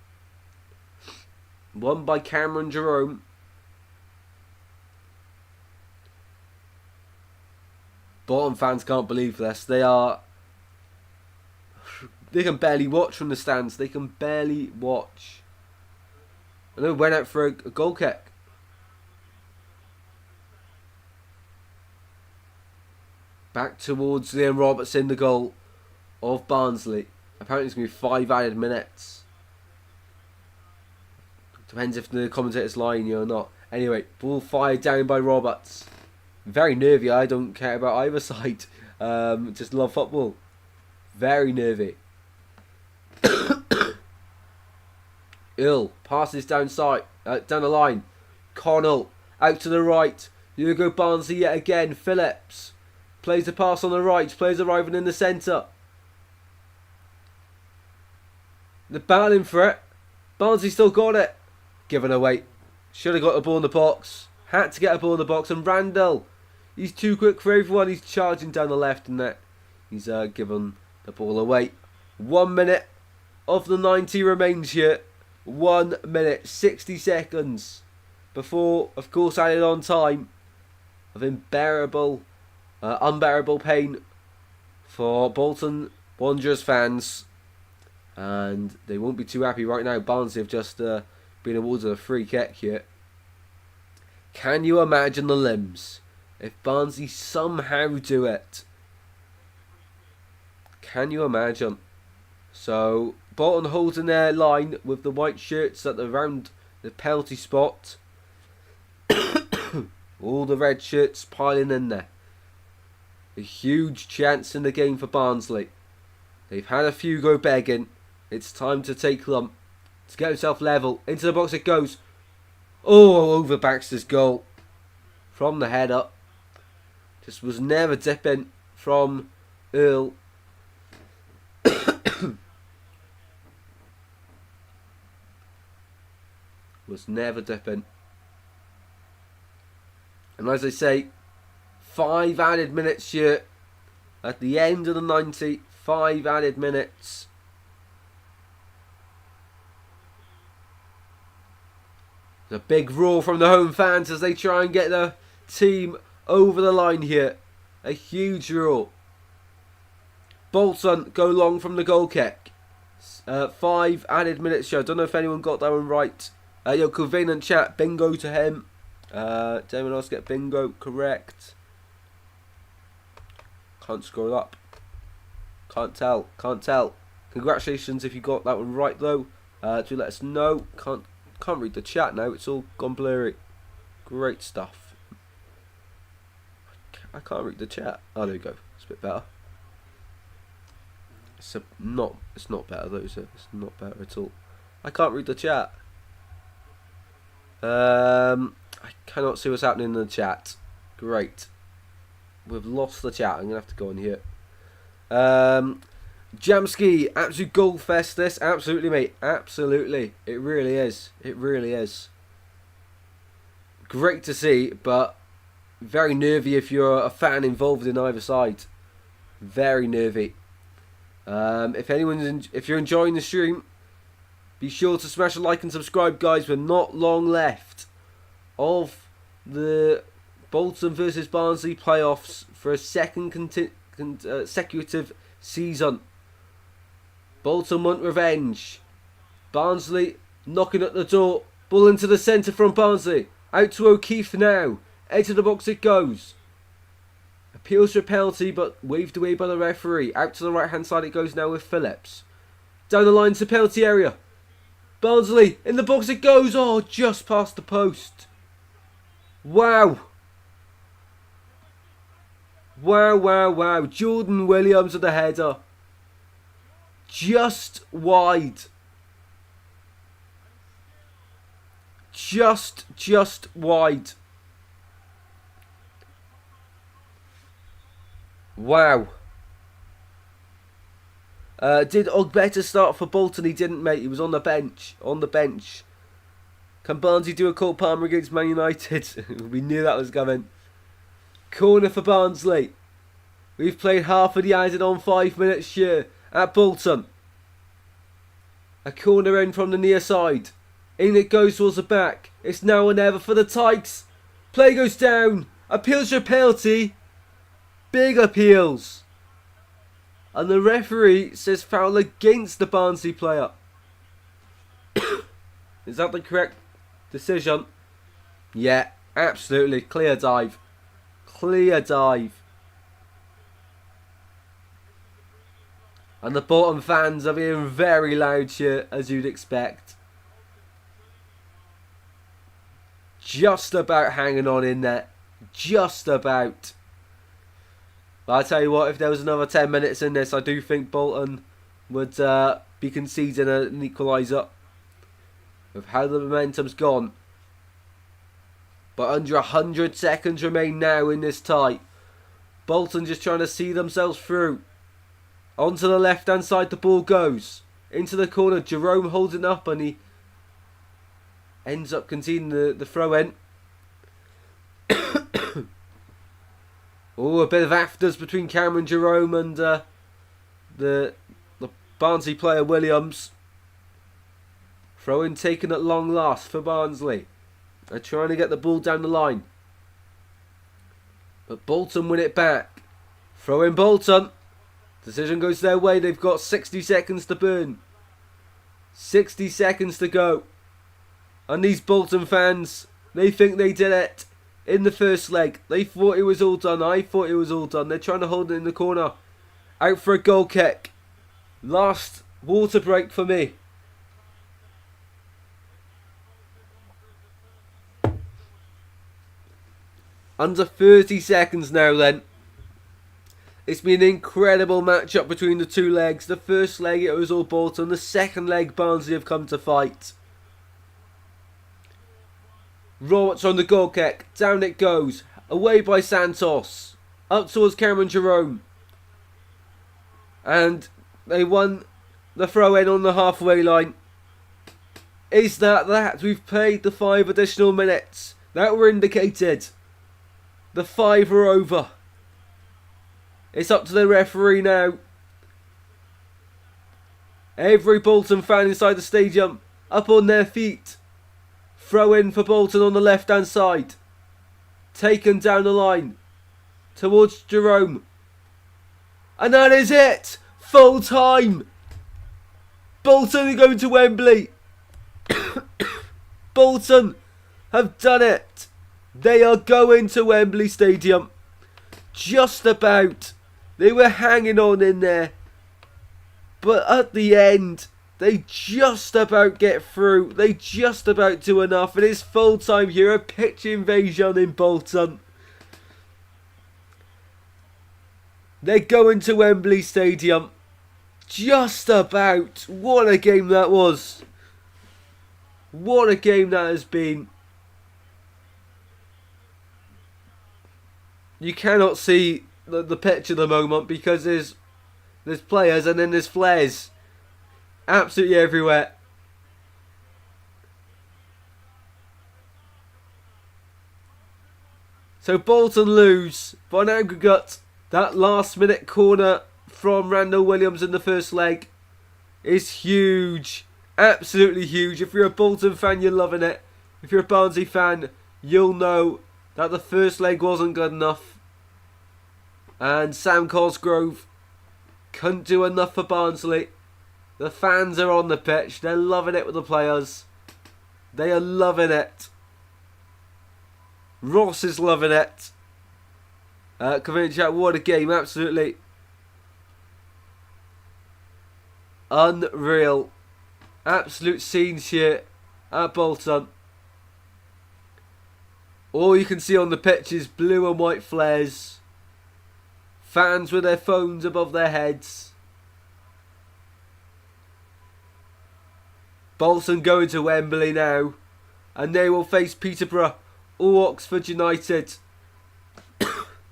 Won by Cameron Jerome. Bolton fans can't believe this. They can barely watch from the stands. They can barely watch. And they went out for a goal kick. Back towards Liam Robertson, the goal of Barnsley. Apparently it's going to be 5 added minutes. Depends if the commentator's lying here or not. Anyway, ball fired down by Roberts. Very nervy. I don't care about either side. Just love football. Very nervy. Ill passes down the line. Connell out to the right. You go Barnsley yet again. Phillips plays the pass on the right. Players arriving in the centre. They're battling for it. Barnsley still got it. Given away. Should have got the ball in the box. Had to get a ball in the box. And Randall, he's too quick for everyone. He's charging down the left and that. He's given the ball away. 1 minute of the 90 remains here. 1 minute 60 seconds before, of course, added on time of unbearable pain for Bolton Wanderers fans, and they won't be too happy right now. Barnsley have just been awarded a free kick here. Can you imagine the limbs if Barnsley somehow do it? Can you imagine? So Bolton holding their line with the white shirts at around the penalty spot. All the red shirts piling in there. A huge chance in the game for Barnsley. They've had a few go begging. It's time to take them. To get himself level. Into the box it goes. Oh, over Baxter's goal. From the header. Just was never dipping from Earl. Was never dipping. And as I say, 5 added minutes here. At the end of the 90, 5 added minutes. There's a big roar from the home fans as they try and get the team over the line here. A huge roar. Bolton go long from the goal kick. 5 added minutes here. I don't know if anyone got that one right. Yo, convenient chat. Bingo to him. Did anyone else get bingo correct? Can't scroll up. Can't tell. Congratulations if you got that one right though. Do let us know. Can't read the chat now. It's all gone blurry. Great stuff. I can't read the chat. Oh, there we go. It's a bit better. It's not better though, is it? It's not better at all. I can't read the chat. I cannot see what's happening in the chat. Great. We've lost the chat. I'm gonna have to go in here. Jamski, absolute goal fest this. Absolutely, mate. Absolutely. It really is. It really is. Great to see, but very nervy if you're a fan involved in either side. Very nervy. If you're enjoying the stream, be sure to smash a like and subscribe, guys. We're not long left of the Bolton versus Barnsley playoffs for a second consecutive season. Bolton want revenge. Barnsley knocking at the door. Ball into the centre from Barnsley. Out to O'Keefe now. Into the box it goes. Appeals for a penalty but waved away by the referee. Out to the right hand side it goes now with Phillips. Down the line to penalty area. Barnsley in the box it goes. Oh, just past the post. Wow. Wow. Jordan Williams with the header. Just wide. Just wide. Wow. Did Ogbeta start for Bolton? He didn't, mate. He was on the bench. Can Barnsley do a Cole Palmer against Man United? We knew that was coming. Corner for Barnsley. We've played half of the added on 5 minutes here at Bolton. A corner in from the near side. In it goes towards the back. It's now or never for the Tykes. Play goes down. Appeals for a penalty. Big appeals. And the referee says foul against the Barnsley player. Is that the correct decision? Yeah, absolutely. Clear dive. And the Bolton fans are being very loud here, as you'd expect. Just about hanging on in there. Just about. But I tell you what, if there was another 10 minutes in this, I do think Bolton would be conceding an equaliser. With how the momentum's gone. But under 100 seconds remain now in this tie. Bolton just trying to see themselves through. Onto the left hand side the ball goes. Into the corner, Jerome holds it up and he ends up conceding the throw in. Oh, a bit of afters between Cameron Jerome and the Barnsley player Williams. Throw in taken at long last for Barnsley. They're trying to get the ball down the line. But Bolton win it back. Throw in Bolton. Decision goes their way. They've got 60 seconds to burn. 60 seconds to go. And these Bolton fans, they think they did it in the first leg. They thought it was all done. I thought it was all done. They're trying to hold it in the corner. Out for a goal kick. Last water break for me. Under 30 seconds now then. It's been an incredible matchup between the two legs. The first leg it was all Bolton. The second leg Barnsley have come to fight. Roberts on the goal kick. Down it goes. Away by Santos. Up towards Cameron Jerome. And they won the throw in on the halfway line. Is that? We've played the 5 additional minutes that were indicated. The 5 are over. It's up to the referee now. Every Bolton fan inside the stadium up on their feet. Throw in for Bolton on the left hand side. Taken down the line towards Jerome. And that is it. Full time. Bolton are going to Wembley. Bolton have done it. They are going to Wembley Stadium. Just about. They were hanging on in there. But at the end, they just about get through. They just about do enough. It is full time here. A pitch invasion in Bolton. They're going to Wembley Stadium. Just about. What a game that was. What a game that has been. You cannot see the pitch at the moment because there's players and then there's flares absolutely everywhere. So Bolton lose by an aggregate. That last minute corner from Randall Williams in the first leg is huge. Absolutely huge. If you're a Bolton fan, you're loving it. If you're a Barnsley fan, you'll know that the first leg wasn't good enough. And Sam Cosgrove couldn't do enough for Barnsley. The fans are on the pitch. They're loving it with the players. They are loving it. Ross is loving it. Community chat, what a game. Absolutely unreal. Absolute scenes here at Bolton. All you can see on the pitch is blue and white flares. Fans with their phones above their heads. Bolton going to Wembley now. And they will face Peterborough or Oxford United.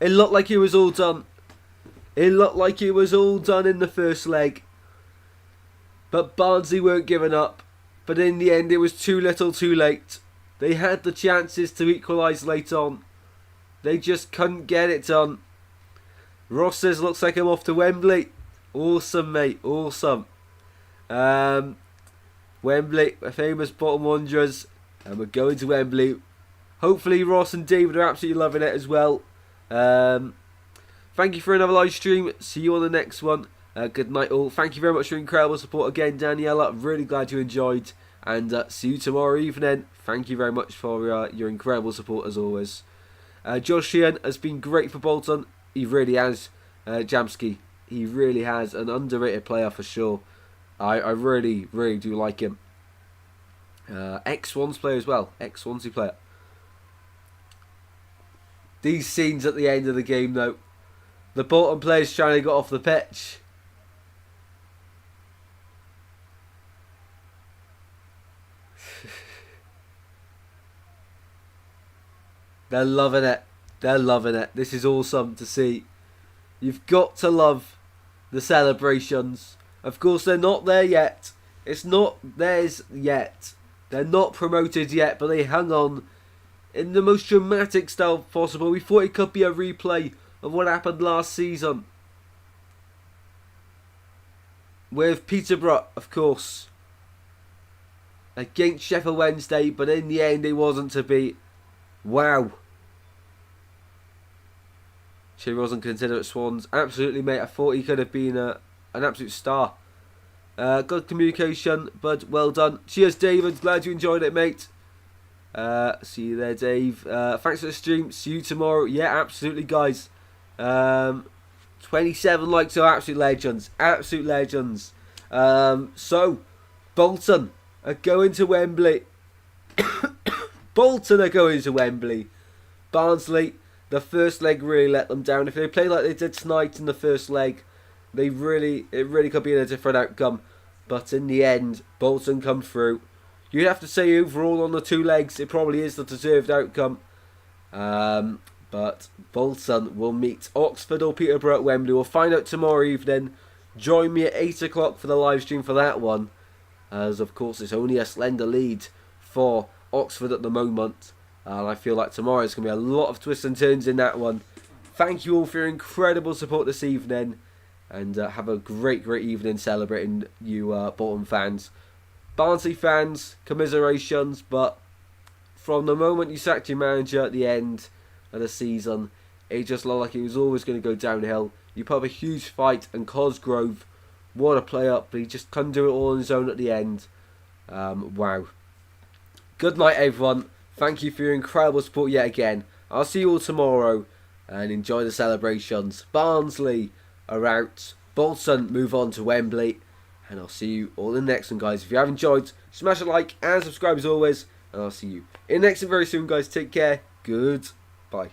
It looked like it was all done. It looked like it was all done in the first leg. But Barnsley weren't giving up. But in the end it was too little too late. They had the chances to equalise late on. They just couldn't get it done. Ross says, looks like I'm off to Wembley. Awesome, mate. Awesome. Wembley, a famous Bolton Wanderers. And we're going to Wembley. Hopefully Ross and David are absolutely loving it as well. Thank you for another live stream. See you on the next one. Good night all. Thank you very much for your incredible support again, Daniela. Really glad you enjoyed. And see you tomorrow evening. Thank you very much for your incredible support as always. Josh Sheehan has been great for Bolton. He really has. Jamski. He really has. An underrated player for sure. I really, really do like him. Ex-Swans player as well. Ex-Swansea player. These scenes at the end of the game though. The Bolton players trying to get off the pitch. They're loving it. They're loving it. This is awesome to see. You've got to love the celebrations. Of course, they're not there yet. It's not theirs yet. They're not promoted yet, but they hung on in the most dramatic style possible. We thought it could be a replay of what happened last season. With Peterborough, of course. against Sheffield Wednesday, but in the end it wasn't to be. Wow. She wasn't considered at Swans. Absolutely, mate. I thought he could have been an absolute star. Good communication, but well done. Cheers, David. Glad you enjoyed it, mate. See you there, Dave. Thanks for the stream. See you tomorrow. Yeah, absolutely, guys. 27 likes, so absolute legends. Absolute legends. So, Bolton are going to Wembley. Bolton are going to Wembley. Barnsley, the first leg really let them down. If they play like they did tonight in the first leg, it really could be a different outcome. But in the end, Bolton come through. You'd have to say overall on the 2 legs, it probably is the deserved outcome. But Bolton will meet Oxford or Peterborough at Wembley. We'll find out tomorrow evening. Join me at 8 o'clock for the live stream for that one. As of course it's only a slender lead for Oxford at the moment. And I feel like tomorrow is going to be a lot of twists and turns in that one. Thank you all for your incredible support this evening. And have a great evening celebrating you Bolton fans. Barnsley fans, commiserations. But from the moment you sacked your manager at the end of the season, it just looked like it was always going to go downhill. You put up a huge fight, and Cosgrove, what a play-up, but he just couldn't do it all on his own at the end. Wow. Good night, everyone. Thank you for your incredible support yet again. I'll see you all tomorrow, and enjoy the celebrations. Barnsley are out. Bolton move on to Wembley, and I'll see you all in the next one, guys. If you have enjoyed, smash a like and subscribe as always, and I'll see you in the next one very soon, guys. Take care. Goodbye.